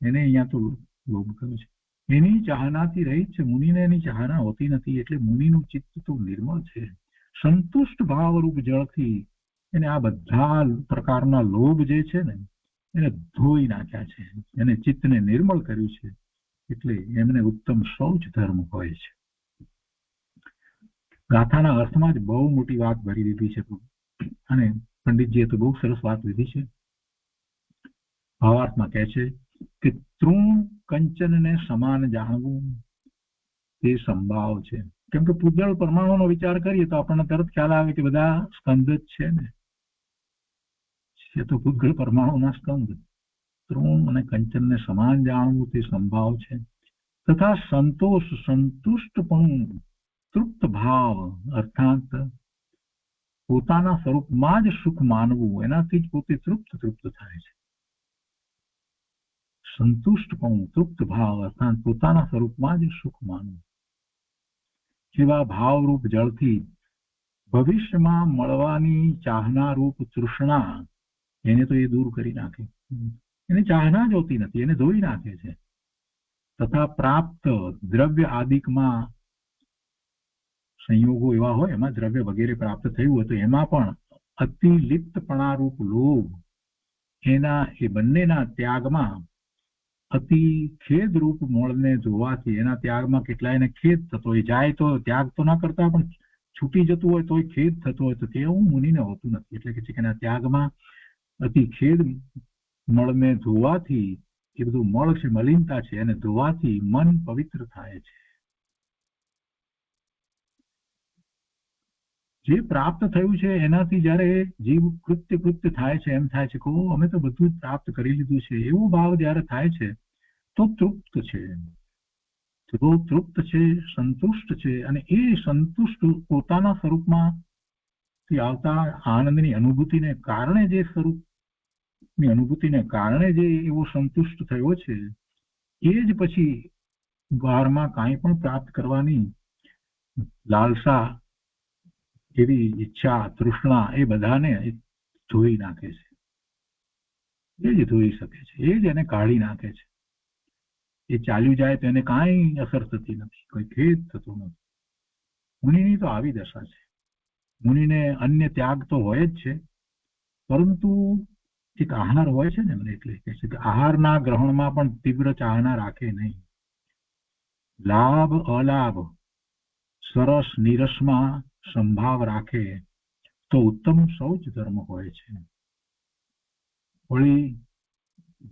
B: એને અહીંયા તો લોભ કહ્યું છે. એની ચાહનાથી રહિત છે. મુનિને એની ચાહના હોતી નથી એટલે મુનિનું ચિત્ત તો નિર્મળ છે. સંતુષ્ટ ભાવરૂપ જળથી એને આ બધા પ્રકારના લોભ જે છે ને એને ધોઈ નાખ્યા છે, એને ચિત્તને નિર્મળ કર્યું છે. એટલે એમને ઉત્તમ શૌચ ધર્મ હોય છે. ગાથાના અર્થમાં જ બહુ મોટી વાત ભરી દીધી છે અને પંડિતજીએ તો બહુ સરસ વાત લીધી છે. ભાવાર્થમાં કહે છે કે તૃણ કંચનને સમાન જાણવું તે સંભાવ છે. કેમ કે પૂજ્ય પરમાણુનો વિચાર કરીએ તો આપણને તરત ખ્યાલ આવે કે બધા સ્કંદ જ છે ને, એ તો પૂજ્ય પરમાણુના સ્કંદ. તૃણ અને કંચનને સમાન જાણવું તે સંભાવ છે. તથા સંતોષ, સંતુષ્ટપણું, તૃપ્ત ભાવ અર્થાત પોતાના સ્વરૂપમાં જ સુખ માનવું, એનાથી જ પોતે તૃપ્ત થાય છે. સંતુષ્ટપણું, તૃપ્ત ભાવ અર્થાત પોતાના સ્વરૂપમાં જ સુખ માનવું. જેવા ભાવરૂપ જળથી ભવિષ્યમાં મળવાની ચાહના રૂપ તૃષ્ણા, એને તો એ દૂર કરી નાખે, એને ચાહના જ હોતી નથી, એને ધોઈ નાખે છે. તથા પ્રાપ્ત દ્રવ્ય આદિકમાં સંયોગો એવા હોય, એમાં દ્રવ્ય વગેરે પ્રાપ્ત થયું હોય તો એમાં પણ અતિલિપ્તપણા રૂપ લોભ, એના એ બંનેના ત્યાગમાં અતિ ખેદ રૂપ મોળને જોવાથી એના ત્યાગમાં કેટલાયને ખેદ થતો હોય, જાય તો ત્યાગ તો ના કરતા પણ છૂટી જતું હોય તોય ખેદ થતો હોય, તો તેવું મુનિને હોતું નથી. એટલે કે છે કે એના ત્યાગમાં અતિ ખેદ મળને ધોવાથી, એ બધું મળ છે, મલિનતા છે, એને ધોવાથી મન પવિત્ર થાય છે. જે પ્રાપ્ત થયું છે એનાથી જયારે જીવ કૃત્ય થાય છે, એમ થાય છે કે અમે તો બધું જ પ્રાપ્ત કરી લીધું છે, એવો ભાવ જયારે થાય છે તો તૃપ્ત છે, સંતુષ્ટ છે. અને એ સંતુષ્ટ પોતાના સ્વરૂપમાં આવતા આનંદની અનુભૂતિને કારણે, જે સ્વરૂપની અનુભૂતિને કારણે જે એવો સંતુષ્ટ થયો છે, એ જ પછી બહારમાં કાંઈ પણ પ્રાપ્ત કરવાની લાલસા, એવી ઈચ્છા, તૃષ્ણા, એ બધાને ધોઈ નાખે છે. એ જ ધોઈ શકે છે, એ જ એને કાઢી નાખે છે. એ ચાલ્યું જાય તો એને કાંઈ અસર થતી નથી, કોઈ ખેદ થતો નથી. મુનિની તો આવી દશા છે. મુનિને અન્ય ત્યાગ તો હોય જ છે, પરંતુ એક આહાર હોય છે ને, મને એટલે કહે છે કે આહારના ગ્રહણમાં પણ તીવ્ર ચાહના રાખે નહીં. લાભ અલાભ સરસ નીરસમાં સંભાવ રાખે તો ઉત્તમ શૌચ ધર્મ હોય છે. વળી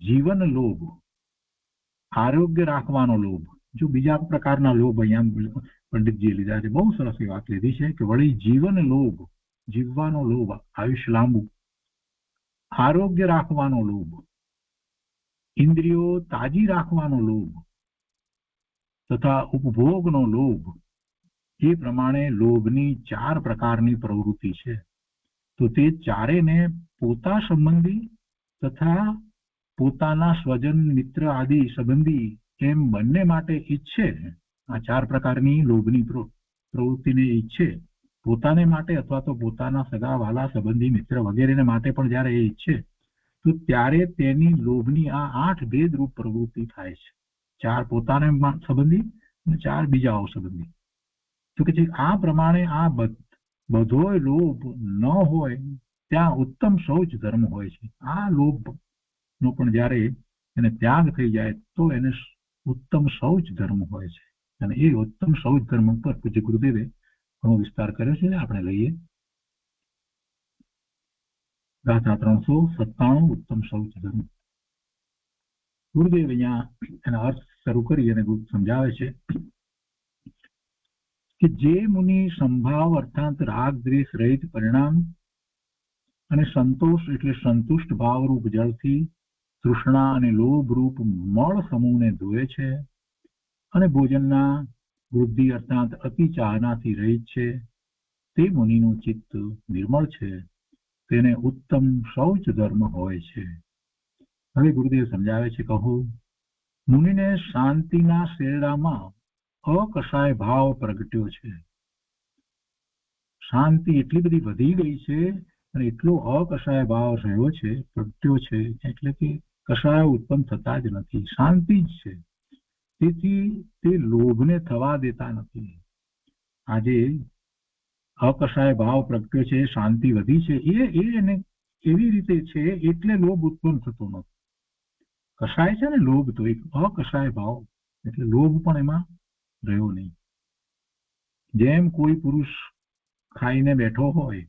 B: જીવન લોભ, આરોગ્ય રાખવાનો લોભ, જો બીજા પ્રકારના લોભ અહીંયા પંડિતજીએ લીધા છે, બહુ સરસ વાત લીધી છે કે વળી જીવન લોભ, જીવવાનો લોભ, આયુષ્ય લાંબુ, આરોગ્ય રાખવાનો લોભ, ઇન્દ્રિયો તાજી રાખવાનો લોભ તથા ઉપભોગનો લોભ, એ પ્રમાણે લોભની 4 પ્રકારની પ્રવૃત્તિ છે. તો તે ચારેને પોતા સંબંધી તથા પોતાના સ્વજન, મિત્ર આદિ સંબંધી એમ બંને માટે ઈચ્છે. આ 4 પ્રકારની લોભની પ્રવૃત્તિને ઈચ્છે, પોતાને માટે અથવા તો પોતાના સગા વાલા સંબંધી મિત્ર વગેરેને માટે પણ જ્યારે એ ઈચ્છે, તો ત્યારે તેની લોભની આ 8 ભેદરૂપ પ્રવૃત્તિ થાય છે. 4 પોતાને સંબંધી અને 4 બીજાઓ સંબંધી. તો કે આ પ્રમાણે આ બધો લોભ ન હોય ત્યાં ઉત્તમ શૌચ ધર્મ હોય છે. આ લોભ નો પણ જયારે એને ત્યાગ થઈ જાય તો એને ઉત્તમ શૌચ ધર્મ હોય છે. અને એ ઉત્તમ શૌચ ધર્મ પર પૂજ્ય ગુરુદેવે ઘણો વિસ્તાર કર્યો છે. આપણે લઈએ ગાથા 397 ઉત્તમ શૌચ ધર્મ. ગુરુદેવ અહીંયા એના અર્થ શરૂ કરી અને સમજાવે છે કે જે મુનિ સંભાવ અર્થાત રાગ દ્વેષ રહિત પરિણામ અને સંતોષ એટલે સંતુષ્ટ ભાવરૂપ જળથી તૃષ્ણા અને લોભ રૂપ મળ સમૂહને ધોવે છે અને ભોજનના વૃદ્ધિ અર્થાત અતિ ચાહનાથી રહિત છે, તે મુનિનું ચિત્ત નિર્મળ છે, તેને ઉત્તમ શૌચ ધર્મ હોય છે. હવે ગુરુદેવ સમજાવે છે, કહો મુનિને શાંતિના શેરડામાં અકશાય ભાવ પ્રગટ્યો છે. શાંતિ એટલી બધી વધી ગઈ છે અને એટલો અકશાય ભાવ રહ્યો છે, પ્રગટ્યો છે, એટલે કે કશાય ઉત્પન્ન થતા જ નથી, શાંતિ જ છે. તેથી તે લોભને થવા દેતા નથી. આજે અકશાય ભાવ પ્રગટ્યો છે, શાંતિ વધી છે, એને એવી રીતે છે એટલે લોભ ઉત્પન્ન થતો નથી. કશાય છે ને લોભ, તો એક અકશાય ભાવ એટલે લોભ પણ એમાં રહ્યો નહીં. જેમ કોઈ પુરુષ ખાઈને બેઠો હોય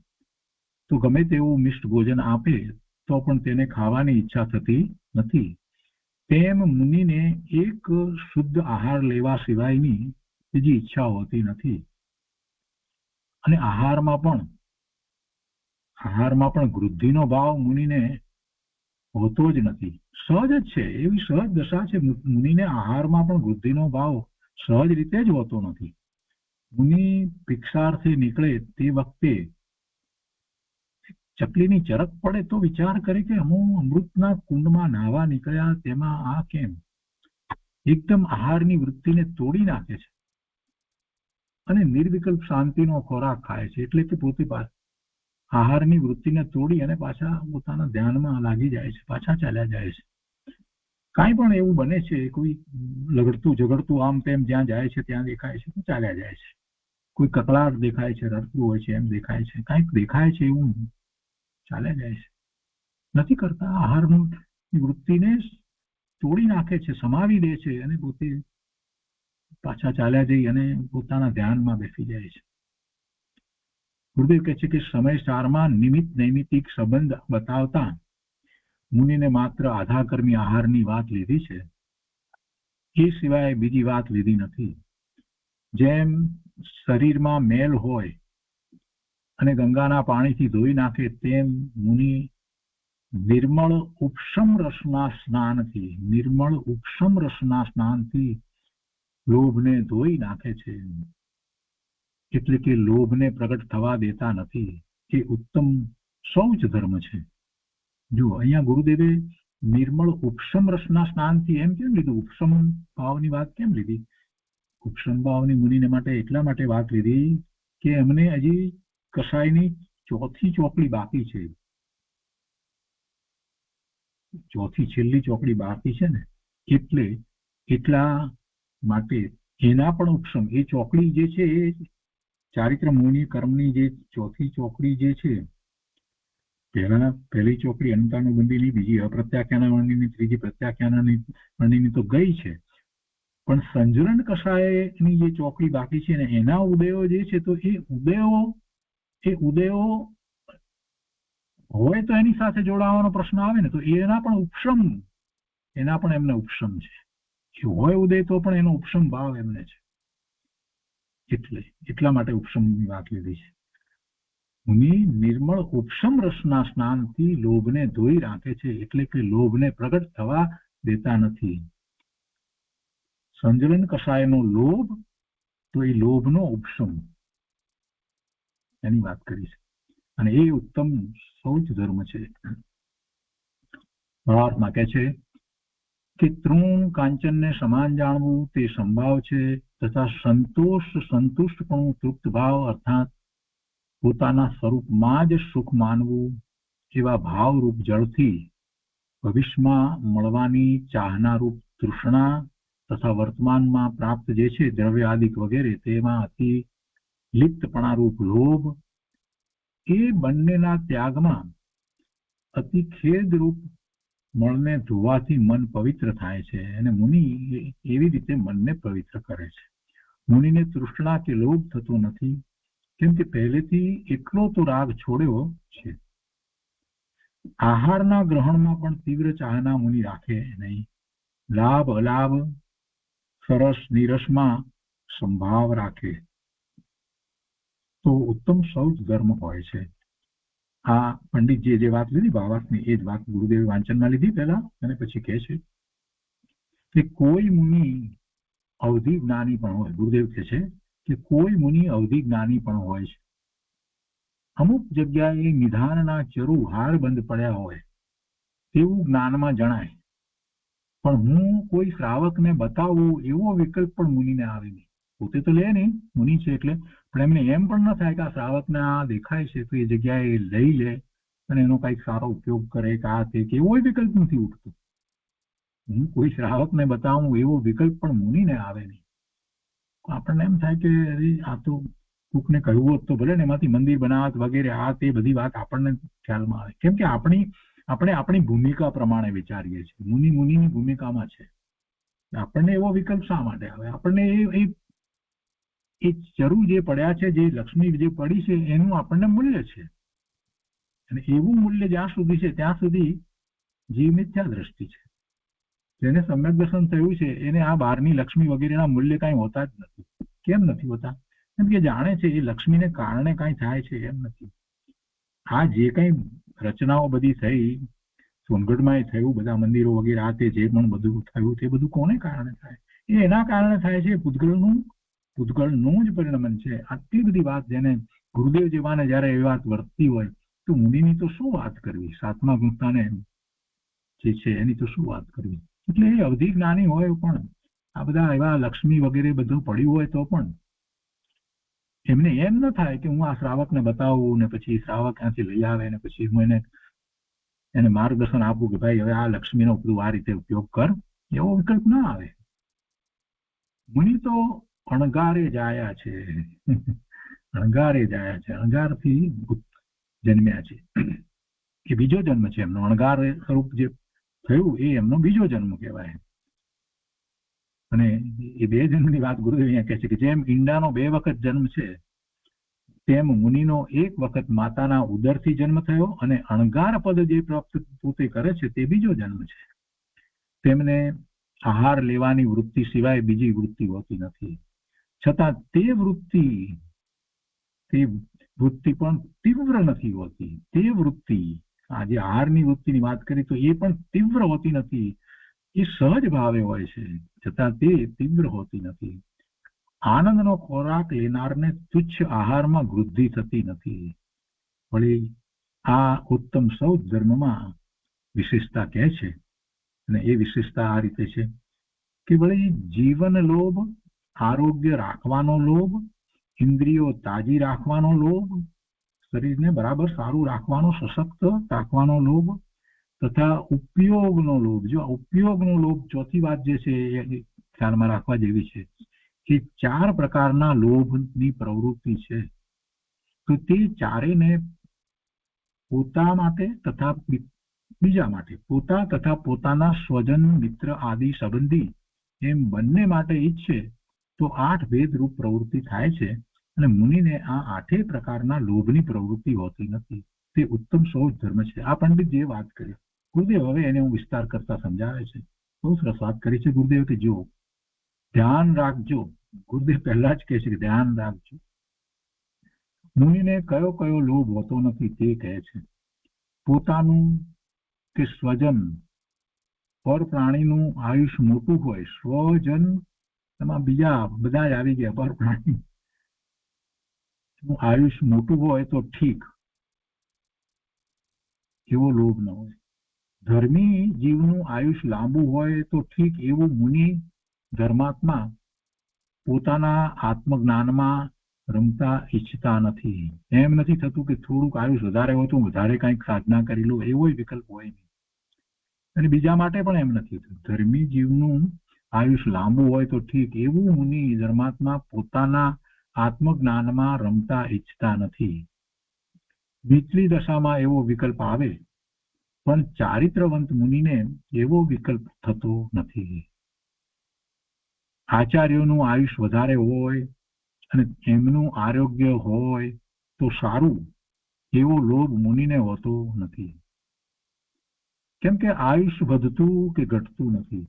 B: તો ગમે તેવું મિષ્ટ ભોજન આપે તો પણ તેને ખાવાની ઈચ્છા થતી નથી, તેમ મુનિને એક શુદ્ધ આહાર લેવા સિવાયની બીજી ઈચ્છા હોતી નથી. અને આહારમાં પણ વૃદ્ધિનો ભાવ મુનિને હોતો જ નથી. સહજ જ છે, એવી સહજ દશા છે. મુનિને આહારમાં પણ વૃદ્ધિનો ભાવ સહજ રીતે જ હોતો નથી. મુનિ ભિક્ષાર્થે નીકળે તે વખતે ચકલીની ચરક પડે તો વિચાર કરે કે અમૃતના કુંડમાં નાહવા નીકળ્યા, તેમાં આ કેમ? એકદમ આહારની વૃત્તિને તોડી નાખે છે અને નિર્વિકલ્પ શાંતિનો ખોરાક ખાય છે. એટલે કે પોતે આહારની વૃત્તિને તોડી અને પાછા પોતાના ધ્યાનમાં લાગી જાય છે, પાછા ચાલ્યા જાય છે. કાંઈ પણ એવું બને છે, કોઈ લગડતું ઝઘડતું આમ તેમ જ્યાં જાય છે ત્યાં દેખાય છે તો ચાલ્યા જાય છે. કોઈ કકળાટ દેખાય છે, રડતું હોય છે એમ દેખાય છે, કાંઈક દેખાય છે એવું ચાલ્યા જાય છે. નથી કરતા. આહારની વૃત્તિને તોડી નાખે છે, સમાવી દે છે અને પોતે પાછા ચાલ્યા જઈ અને પોતાના ધ્યાનમાં બેસી જાય છે. ગુરુદેવ કહે છે કે સમયસારમાં નિમિત્ત નૈમિતિક સંબંધ બતાવતા મુનિને માત્ર આધાકર્મી આહારની વાત લીધી છે, એ સિવાય બીજી વાત લીધી નથી. જેમ શરીરમાં મેલ હોય અને ગંગાના પાણીથી ધોઈ નાખે, તેમ મુનિ નિર્મળ ઉપશમ રસના સ્નાનથી લોભને ધોઈ નાખે છે. એટલે કે લોભને પ્રગટ થવા દેતા નથી. એ ઉત્તમ શૌચ ધર્મ છે. જો અહીંયા ગુરુદેવે નિર્મળ ઉપશમ રસના સ્નાનથી એમ કેમ લીધું? ઉપશમ ભાવની વાત કેમ લીધી? ઉપશમ ભાવની મુનિને માટે એટલા માટે વાત લીધી કે એમને હજી કસાયની ચોથી ચોકડી બાકી છે. છેલ્લી ચોકડી બાકી છે ને, એટલા માટે એના પણ ઉપશમ. એ ચોકડી જે છે એ ચારિત્ર મુનિ કર્મની જે ચોથી ચોકડી જે છે, પહેલી ચોકડી અનંતાનુબંધીની, બીજી અપ્રત્યાખ્યાનની, ત્રીજી પ્રત્યાખ્યાનની તો ગઈ છે, પણ સંજ્ઞન કષાયની જે ચોકડી બાકી છે ને, એના ઉદયો જે છે, તો એ ઉદયો હોય તો એની સાથે જોડાવાનો પ્રશ્ન આવે ને, તો એના પણ એમને ઉપશમ છે. એ હોય ઉદય તો પણ એનો ઉપશમ ભાવ એમને છે. એટલા માટે ઉપશમની વાત લીધી છે. મુનિ નિર્મળ ઉપશમ રસના સ્નાનથી લોભને ધોઈ રાખે છે. એટલે કે લોભને પ્રગટ થવા દેતા નથી. સંજ્ઞન કષાયનો લોભ, તો એ લોભનો ઉપશમ, એની વાત કરી છે. અને એ ઉત્તમ શૌચ ધર્મ છે. ભાવાર્થમાં કહે છે કે તૃણ કાંચનને સમાન જાણવું તે સંભાવ છે, તથા સંતુષ્ટપણું તૃપ્ત ભાવ અર્થાત પોતાના સ્વરૂપમાં જ સુખ માનવું, એવા ભાવરૂપ જળથી ભવિષ્યમાં મળવાની ચાહનારૂપ તૃષ્ણા તથા વર્તમાનમાં પ્રાપ્ત જે છે દ્રવ્ય આદિક વગેરે, તેમાં અતિ લિપ્તપણારૂપ લોભ, એ બંનેના ત્યાગમાં અતિ ખેદરૂપ મનને ધોવાથી મન પવિત્ર થાય છે. અને મુનિ એવી રીતે મનને પવિત્ર કરે છે. મુનિને તૃષ્ણા કે લોભ થતો નથી, કેમ કે પહેલેથી એટલો તો રાગ છોડ્યો છે. આહારના ગ્રહણમાં પણ તીવ્ર ચાહના મુનિ રાખે નહીં. લાભ અલાભ સરસ નિરસમાં સંભાવ રાખે તો ઉત્તમ શૌચ ધર્મ હોય છે. આ પંડિતજીએ જે વાત લીધી ભાવાર્થની, એ જ વાત ગુરુદેવે વાંચનમાં લીધી પહેલા, અને પછી કહે છે કે કોઈ મુનિ અવધિ જ્ઞાની પણ હોય. ગુરુદેવ કહે છે કે કોઈ મુનિ અવધિ જ્ઞાની પણ હોય છે. અમુક જગ્યાએ નિધાનના ચરુ હાર બંધ પડ્યા હોય તેવું જ્ઞાનમાં જણાય, પણ હું કોઈ શ્રાવકને બતાવું એવો વિકલ્પ પણ મુનિને આવે નહીં. પોતે તો લે નહીં, મુનિ છે એટલે, પણ એમને એમ પણ ન થાય કે આ શ્રાવકને આ દેખાય છે તો એ જગ્યાએ લઈ લે અને એનો કંઈક સારો ઉપયોગ કરે કે આ તે, કે એવો વિકલ્પ નથી ઉઠતો. હું કોઈ શ્રાવકને બતાવું એવો વિકલ્પ પણ મુનિને આવે નહીં. આપણને એમ થાય કે આ તો કોકને કહ્યું હોત તો ભલે ને, એમાંથી મંદિર બનાવત વગેરે આ તે બધી વાત આપણને ખ્યાલમાં આવે, કેમ કે આપણે આપણી ભૂમિકા પ્રમાણે વિચારીએ છીએ. મુનિની ભૂમિકામાં છે, આપણને એવો વિકલ્પ શા માટે આવે? આપણને એ ચરુ જે પડ્યા છે, જે લક્ષ્મી જે પડી છે, એનું આપણને મૂલ્ય છે. અને એવું મૂલ્ય જ્યાં સુધી છે ત્યાં સુધી જીવ મિથ્યા દ્રષ્ટિ છે. જેને સમ્યક દર્શન થયું છે એને આ બહારની લક્ષ્મી વગેરેના મૂલ્ય કાંઈ હોતા જ નથી. કેમ નથી હોતા? કેમ કે જાણે છે એ લક્ષ્મીને કારણે કાંઈ થાય છે એમ નથી. આ જે કંઈ રચનાઓ બધી થઈ, સોનગઢમાં થયું, બધા મંદિરો વગેરે આ તે જે પણ બધું થયું તે બધું કોને કારણે થાય? એ એના કારણે થાય છે પૂતગળનું જ પરિણમન છે. આટલી બધી વાત જેને ગુરુદેવ જેવાને જયારે એ વાત વર્તતી હોય તો મુનિની તો શું વાત કરવી? સાતમા ગુંઠાને જે છે એની તો શું વાત કરવી? એટલે એ અવધિ જ્ઞાની હોય પણ આ બધા એવા લક્ષ્મી વગેરે બધું પડ્યું હોય તો પણ એમને એમ ન થાય કે હું આ શ્રાવકને બતાવું ને પછી શ્રાવક ત્યાંથી લઈ આવે ને પછી હું એને માર્ગદર્શન આપું કે ભાઈ હવે આ લક્ષ્મીનો આ રીતે ઉપયોગ કર. એવો વિકલ્પ ના આવે. મુનિ તો અણગારે જાયા છે. અણગારે જાયા છે. અણગારથી જન્મ્યા છે. એ બીજો જન્મ છે એમનો. અણગાર સ્વરૂપ જે થયું એ એમનો બીજો જન્મ કહેવાય. અને એ બે જન્મની વાત ગુરુદેવ અહીંયા કહે છે કે જેમ ઈંડાનો 2 વખત જન્મ છે તેમ મુનિનો 1 વખત માતાના ઉદરથી જન્મ થયો અને અણગાર પદ જે પ્રાપ્ત પોતે કરે છે તે બીજો જન્મ છે. તેમને આહાર લેવાની વૃત્તિ સિવાય બીજી વૃત્તિ હોતી નથી. છતાં તે વૃત્તિ પણ તીવ્ર નથી હોતી. તે વૃત્તિ, આ જે આહારની વૃત્તિની વાત કરી તો એ પણ તીવ્ર હોતી નથી. એ સહજ ભાવે હોય છે, છતાં તે તીવ્ર હોતી નથી. આનંદનો ખોરાક લેનારને તુચ્છ આહારમાં વૃદ્ધિ થતી નથી. વળી આ ઉત્તમ સૌ ધર્મમાં વિશેષતા કહે છે અને એ વિશેષતા આ રીતે છે કે વળી જીવન લોભ, આરોગ્ય રાખવાનો લોભ, ઇન્દ્રિયો તાજી રાખવાનો લોભ, શરીરને બરાબર સારું રાખવાનો, સશક્ત રાખવાનો લોભ તથા ઉપયોગનો લોભ. જો ઉપયોગનો લોભ ચોથી વાત જે છે એ ખ્યાલમાં રાખવા જેવી છે. એ 4 પ્રકારના લોભની પ્રવૃત્તિ છે. તો તે ચારેયને પોતા માટે તથા બીજા માટે, પોતા તથા પોતાના સ્વજન, મિત્ર આદિ સંબંધી એમ બંને માટે ઈચ્છે તો 8 ભેદરૂપ પ્રવૃત્તિ થાય છે. અને મુનિને આ 8 પ્રકારના લોભની પ્રવૃત્તિ હોતી નથી. તે ઉત્તમ સૌજ ધર્મ છે. આ પંડિત જે વાત કરી ગુરુદેવ હવે એને હું વિસ્તાર કરતા સમજાવે છે. બહુ સરસ વાત કરી છે ગુરુદેવ કે જો ધ્યાન રાખજો. ગુરુદેવ પહેલા જ કહે છે કે ધ્યાન રાખજો. મુનિને કયો કયો લોભ હોતો નથી તે કહે છે. પોતાનું કે સ્વજન, પર પ્રાણીનું આયુષ મોટું હોય, સ્વજન એમાં બીજા બધા જ આવી ગયા. પર પ્રાણી આયુષ મોટું હોય તો ઠીક, એવો લોભ ન હોય. ધર્મી જીવનું આયુષ લાંબુ હોય તો ઠીક, એવું મુનિ ધર્માત્મા પોતાના આત્મજ્ઞાનમાં રમતા ઈચ્છતા નથી. એમ નથી થતું કે થોડુંક આયુષ વધારે હોય તો વધારે કંઈક સાધના કરી લો, એવો વિકલ્પ હોય નહીં. અને બીજા માટે પણ એમ નથી થતું. ધર્મી જીવનું આયુષ લાંબુ હોય તો ઠીક, એવું મુનિ ધર્માત્મા પોતાના આત્મજ્ઞાનમાં રમતા ઈચ્છતા નથી. નીચલી દશામાં એવો વિકલ્પ આવે પણ ચારિત્રવંત મુનિને એવો વિકલ્પ થતો નથી. આચાર્યોનું આયુષ વધારે હોય અને એમનું આરોગ્ય હોય તો સારું, એવો લોભ મુનિને હોતો નથી. કેમ કે આયુષ વધતું કે ઘટતું નથી.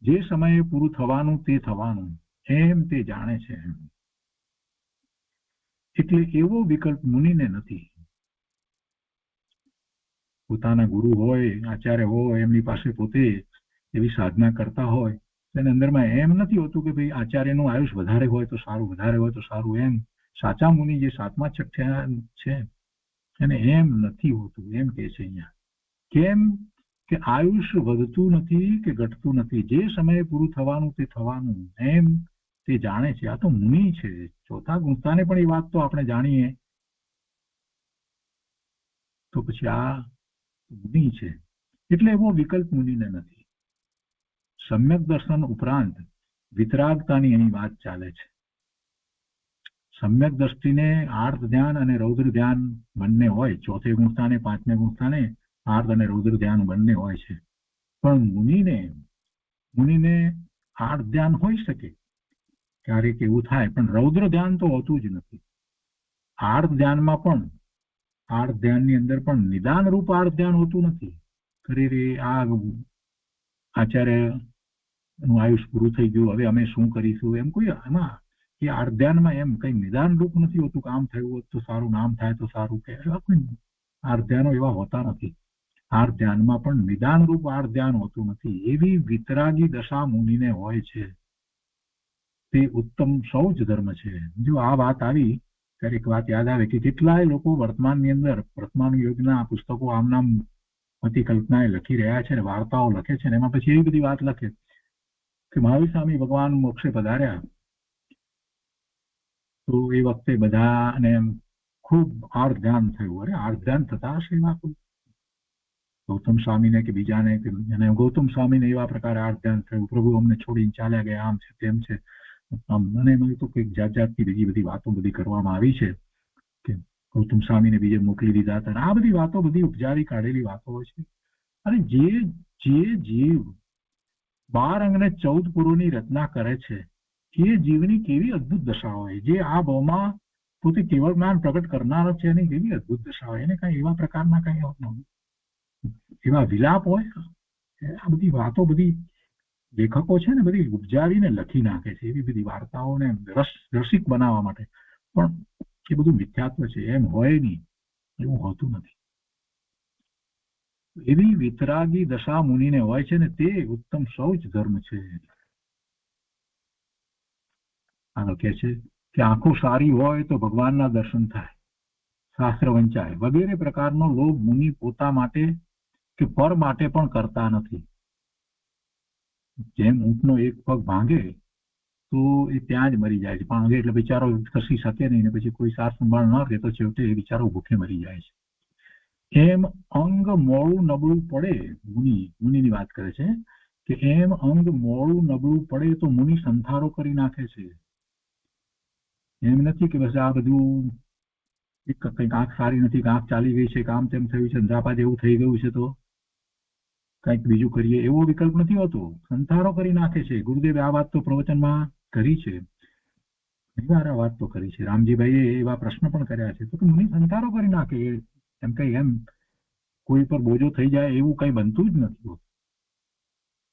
B: જે સમયે પૂરું થવાનું તે થવાનું એમ તે જાણે છે. એટલે એવો વિકલ્પ મુનિને નથી. પોતાના ગુરુ હોય, આચાર્ય હોય, એમની પાસે પોતે એવી સાધના કરતા હોય એને અંદરમાં એમ નથી હોતું કે ભાઈ આચાર્યનું આયુષ વધારે હોય તો સારું, વધારે હોય તો સારું. એમ સાચા મુનિ જે 7મા છઠ્ઠા છે એને એમ નથી હોતું. એમ કે છે અહીંયા. કેમ કે આયુષ વધતું નથી કે ઘટતું નથી. જે સમયે પૂરું થવાનું તે થવાનું એમ તે જાણે છે. આ તો મુનિ છે. ચોથા ગુંસ્તાને પણ એ વાત તો આપણે જાણીએ તો પછી આ મુનિ છે. એટલે એવો વિકલ્પ મુનિને નથી. સમ્યક દર્શન ઉપરાંત વિતરાગતાની એની વાત ચાલે છે. સમ્યક દ્રષ્ટિને આર્ત ધ્યાન અને રૌદ્ર ધ્યાન બંને હોય. ચોથે ગુંસ્તાને 5મે ગુંસ્તાને આર્ત અને રૌદ્ર ધ્યાન બંને હોય છે. પણ મુનિને આર્ત ધ્યાન હોઈ શકે ક્યારેક એવું થાય, પણ રૌદ્ર ધ્યાન તો હોતું જ નથી. આર્ત ધ્યાનમાં પણ, આર્ત ધ્યાનની અંદર પણ નિદાન રૂપ આર્ત ધ્યાન હોતું નથી. ખરી રે આ આચાર્ય નું આયુષ પૂરું થઈ ગયું, હવે અમે શું કરીશું, એમ કોઈ એમાં એ આર્ત ધ્યાનમાં એમ કઈ નિદાન રૂપ નથી હોતું. કામ થયું હોત તો સારું, નામ થાય તો સારું, કે એવા કોઈ આર્ત ધ્યાનો એવા હોતા નથી. આર્ત ધ્યાનમાં પણ નિદાન રૂપ આર્ત ધ્યાન હોતું નથી. એવી વિતરાગી દશા મુનિને હોય છે, તે ઉત્તમ શૌચ ધર્મ છે. જો આ વાત આવી ત્યારે એક વાત યાદ આવે કે કેટલાય લોકો વર્તમાનની અંદર વર્તમાન યુગના પુસ્તકો આમ નામ અતિ કલ્પનાએ લખી રહ્યા છે ને વાર્તાઓ લખે છે ને એમાં પછી એવી બધી વાત લખે કે મહાવીર સ્વામી ભગવાન મોક્ષે પધાર્યા તો એ વખતે બધાને ખૂબ આર્ત ધ્યાન થયું. અરે આર્ત ધ્યાન થતા હશે એવા કોઈ ગૌતમ સ્વામીને કે બીજાને, અને ગૌતમ સ્વામીને એવા પ્રકારે આર્ત ધ્યાન થયું, પ્રભુ અમને છોડીને ચાલ્યા ગયા, આમ છે તેમ છે. મને એમાં તો કંઈક જાત જાતની બીજી બધી વાતો બધી કરવામાં આવી છે કે ગૌતમ સ્વામીને બીજે મોકલી દીધા હતા. આ બધી વાતો બધી ઉપજાવી કાઢેલી વાતો હોય છે. અને જે જીવ 12 અંગ અને 14 પુરોની રચના કરે છે એ જીવની કેવી અદભુત દશા હોય, જે આ ભાવમાં પોતે કેવળ જ્ઞાન પ્રગટ કરનાર છે એની કેવી અદભુત દશા હોય. એને કઈ એવા પ્રકારના કઈ એવા વિલાપ હોય. આ બધી વાતો બધી લેખકો છે ને બધી ઉપજાવીને લખી નાખે છે, એવી બધી વાર્તાઓને રસિક બનાવવા માટે. પણ એ બધું મિથ્યાત્વ છે, એમ હોય નહીં, એવું હોતું નથી. એવી વિતરાગી દશા મુનિને હોય છે ને તે ઉત્તમ શૌચ ધર્મ છે. આગળ કહે છે કે આંખો સારી હોય તો ભગવાનના દર્શન થાય, શાસ્ત્ર વંચાય વગેરે પ્રકારનો લોભ મુનિ પોતા માટે કે પર માટે પણ કરતા નથી. જેમ ઊંટનો એક પગ ભાંગે તો એ ત્યાં જ મરી જાય છે, ભાંગે એટલે બિચારો ખસી શકે નહીં, ને પછી કોઈ સાર સંભાળ ન રહે તો છેવટે એ બિચારો ભૂખે મરી જાય છે. એમ અંગ મોડું નબળું પડે, મુનિની વાત કરે છે કે એમ અંગ મોડું નબળું પડે તો મુનિ સંથારો કરી નાખે છે. એમ નથી કે બસ આ બધું કંઈક આંખ સારી નથી, આંખ ચાલી ગઈ છે, કામ તેમ થયું છે, અંધાપા જેવું થઈ ગયું છે તો કંઈક બીજું કરીએ, એવો વિકલ્પ નથી હોતો. સંથારો કરી નાખે છે. ગુરુદેવે આ વાત તો પ્રવચનમાં કરી છે, આ વાત તો કરી છે. રામજીભાઈએ એવા પ્રશ્ન પણ કર્યા છે. તો મુનિ સંથારો કરી નાખે, એમ કઈ એમ કોઈ પર બોજો થઈ જાય એવું કઈ બનતું જ નથી.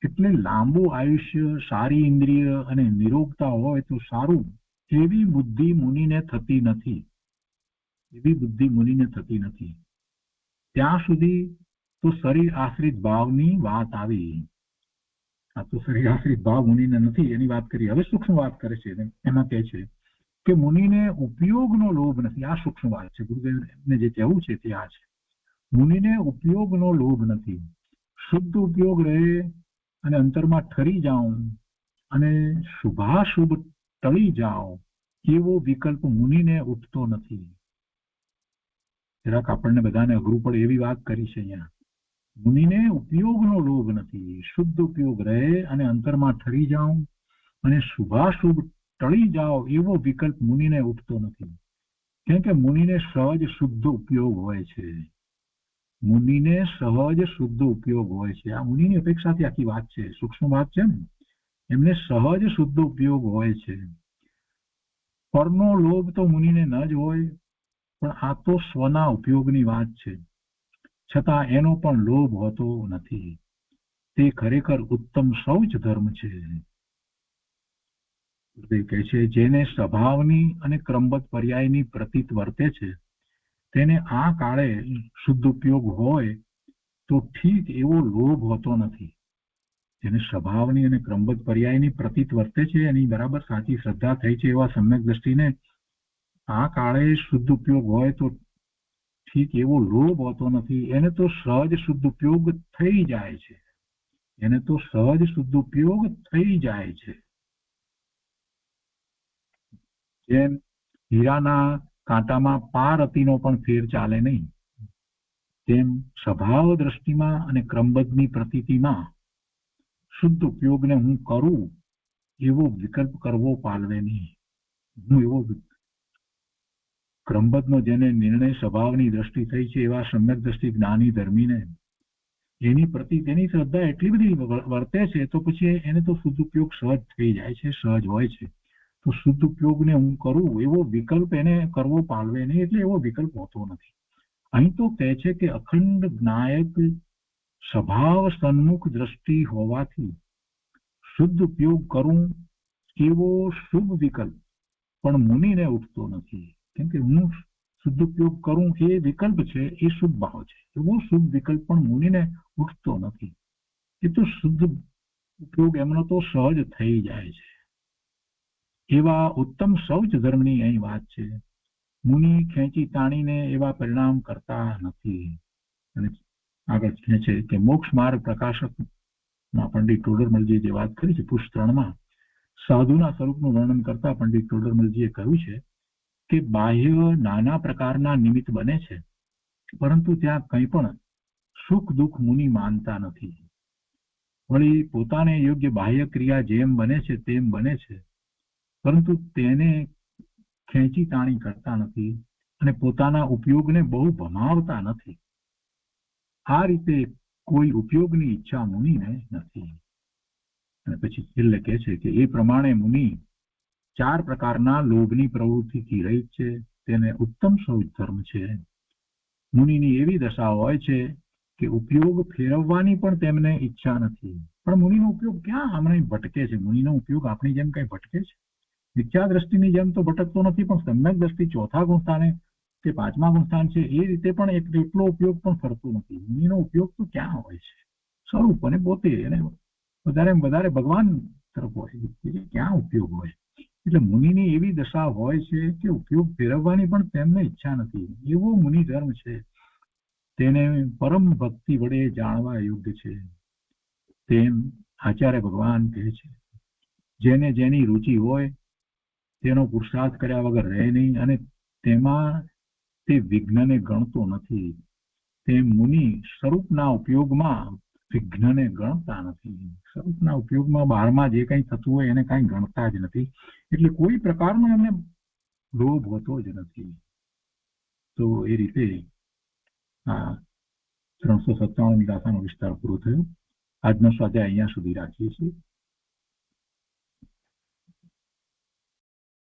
B: એટલે લાંબુ આયુષ્ય, સારી ઇન્દ્રિય અને નિરોગતા હોય તો સારું, એવી બુદ્ધિ મુનિને થતી નથી. એવી બુદ્ધિ મુનિને થતી નથી. ત્યાં સુધી તો શરીર આશ્રિત ભાવની વાત આવી. આ તો શરીર આશ્રિત ભાવ મુનિને નથી એની વાત કરી. હવે સૂક્ષ્મ વાત કરે છે. એમાં કહે છે કે મુનિને ઉપયોગનો લોભ નથી. આ સૂક્ષ્મ વાત છે. ગુરુદેવને જે કહેવું છે તે આ છે. મુનિને ઉપયોગનો લોભ નથી. શુદ્ધ ઉપયોગ રહે અને અંતરમાં ઠરી જાઉં અને શુભાશુભ ટળી જાઓ એવો વિકલ્પ મુનિને ઉઠતો નથી. જરાક આપણને બધાને અઘરું પડે એવી વાત કરી છે અહીંયા. મુનિને ઉપયોગનો લોભ નથી. શુદ્ધ ઉપયોગ રહે અને અંતરમાં ઠરી જાઉં અને શુભાશુભ ટળી જાઓ એવો વિકલ્પ મુનિને ઉઠતો નથી. કેમ કે મુનિને સહજ શુદ્ધ ઉપયોગ હોય છે. મુનિને સહજ શુદ્ધ ઉપયોગ હોય છે. આ મુનિની અપેક્ષાથી આખી વાત છે, સૂક્ષ્મ વાત છે ને. એમને સહજ શુદ્ધ ઉપયોગ હોય છે. પરનો લોભ તો મુનિને ન જ હોય, પણ આ તો સ્વના ઉપયોગની વાત છે. છતાં એનો પણ લોભ હોતો નથી. તે ખરેખર ઉત્તમ શૌચ ધર્મ છે. કહે છે જેને સ્વભાવની અને ક્રમબદ્ધ પર્યાયની પ્રતીત વર્તે છે તેને આ કાળે શુદ્ધ ઉપયોગ હોય તો ઠીક એવો લોભ હોતો નથી. જેને સ્વભાવની અને ક્રમબદ્ધ પર્યાયની પ્રતીત વર્તે છે, એની બરાબર સાચી શ્રદ્ધા થઈ છે એવા સમ્યક દ્રષ્ટિને આ કાળે શુદ્ધ ઉપયોગ હોય તો ઠીક એવો લોભ હોતો નથી. એને તો સહજ શુદ્ધ ઉપયોગ થઈ જાય છે. એને તો સહજ શુદ્ધ ઉપયોગ થઈ જાય છે. જેમ હીરાના કાંટામાં પાર અતિનો પણ ફેર ચાલે નહીં, તેમ સ્વભાવ દ્રષ્ટિમાં અને ક્રમબદ્ધની પ્રતીતિમાં શુદ્ધ ઉપયોગને હું કરું એવો વિકલ્પ કરવો પાલવે નહીં. હું એવો ક્રમબદ્ધનો જેને નિર્ણય સ્વભાવની દ્રષ્ટિ થઈ છે એવા સમ્યક દ્રષ્ટિ જ્ઞાની ધર્મીને એની પ્રતિ તેની શ્રદ્ધા એટલી બધી વર્તે છે તો પછી એને તો શુદ્ધ ઉપયોગ સહજ થઈ જાય છે, સહજ હોય છે. તો શુદ્ધ ઉપયોગને હું કરું એવો વિકલ્પ એને કરવો પાડવે નહીં, એટલે એવો વિકલ્પ હોતો નથી. અહીં તો કહે છે કે અખંડ જ્ઞાયક સ્વભાવ સન્મુખ દ્રષ્ટિ હોવાથી શુદ્ધ ઉપયોગ કરું એવો શુભ વિકલ્પ પણ મુનિને ઉઠતો નથી. કેમ કે હું શુદ્ધ ઉપયોગ કરું એ વિકલ્પ છે, એ શુભ ભાવ છે. એવો શુભ વિકલ્પ પણ મુનિને ઉઠતો નથી. એ તો શુદ્ધ ઉપયોગ એમનો તો સહજ થઈ જાય છે. એવા ઉત્તમ શૌચ ધર્મની અહીં વાત છે. મુનિ ખેંચી તાણીને એવા પરિણામ કરતા નથી. અને આગળ કહે છે કે મોક્ષ માર્ગ પ્રકાશકમાં પંડિત ટોડરમલજીએ જે વાત કરી છે, પુષ્પ 3માં સાધુના સ્વરૂપનું વર્ણન કરતા પંડિત ટોડરમલજીએ કહ્યું છે કે બાહ્ય નાના પ્રકારના નિમિત્ત બને છે, પરંતુ ત્યાં કંઈ પણ સુખ દુઃખ મુનિ માનતા નથી. વળી પોતાને યોગ્ય બાહ્ય ક્રિયા જેમ બને છે તેમ બને છે, પરંતુ તેને ખેંચી તાણી કરતા નથી અને પોતાના ઉપયોગને બહુ ભમાવતા નથી. આ રીતે કોઈ ઉપયોગની ઈચ્છા મુનિને નથી. અને પછી છેલ્લે કહે છે કે એ પ્રમાણે મુનિ 4 પ્રકારના લોભની પ્રવૃત્તિથી રહિત છે. તેને ઉત્તમ શૌચ ધર્મ છે. મુનિની એવી દશા હોય છે કે ઉપયોગ ફેરવવાની પણ તેમને ઈચ્છા નથી. પણ મુનિનો ઉપયોગ ક્યાં હમણાં ભટકે છે? મુનિનો ઉપયોગ આપણી જેમ કઈ ભટકે છે? મિથ્યા દ્રષ્ટિની જેમ તો ભટકતો નથી, પણ સમ્યક દ્રષ્ટિ 4થા ગુણસ્થાને કે 5મા ગુણસ્થાન છે એ રીતે પણ એટલો ઉપયોગ પણ કરતો નથી. મુનિનો ઉપયોગ તો ક્યાં હોય છે? સ્વરૂપ અને પોતે એને વધારે ભગવાન તરફ હોય, ક્યાં ઉપયોગ હોય? એટલે મુનિની એવી દશા હોય છે કે ઉપયોગ ફેરવવાની પણ તેમને ઈચ્છા નથી. એવો મુનિ ધર્મ છે, તેને પરમ ભક્તિ વડે જાણવા યોગ્ય છે. તેમ આચાર્ય ભગવાન કહે છે, જેને જેની રુચિ હોય તેનો પુરુષાર્થ કર્યા વગર રહે નહીં, અને તેમાં તે વિઘ્નને ગણતો નથી. તેમ મુનિ સ્વરૂપના ઉપયોગમાં વિઘ્નને ગણતા નથી. સ્વરૂપના ઉપયોગમાં બહારમાં જે કંઈ થતું હોય એને કાંઈ ગણતા જ નથી. એટલે કોઈ પ્રકારનો એમને લોભ હોતો જ નથી. તો એ રીતે આ 397મી ગાથાનો વિસ્તાર પૂરો થયો. આજનો સ્વાધ્યાય અહીંયા સુધી રાખીએ છીએ.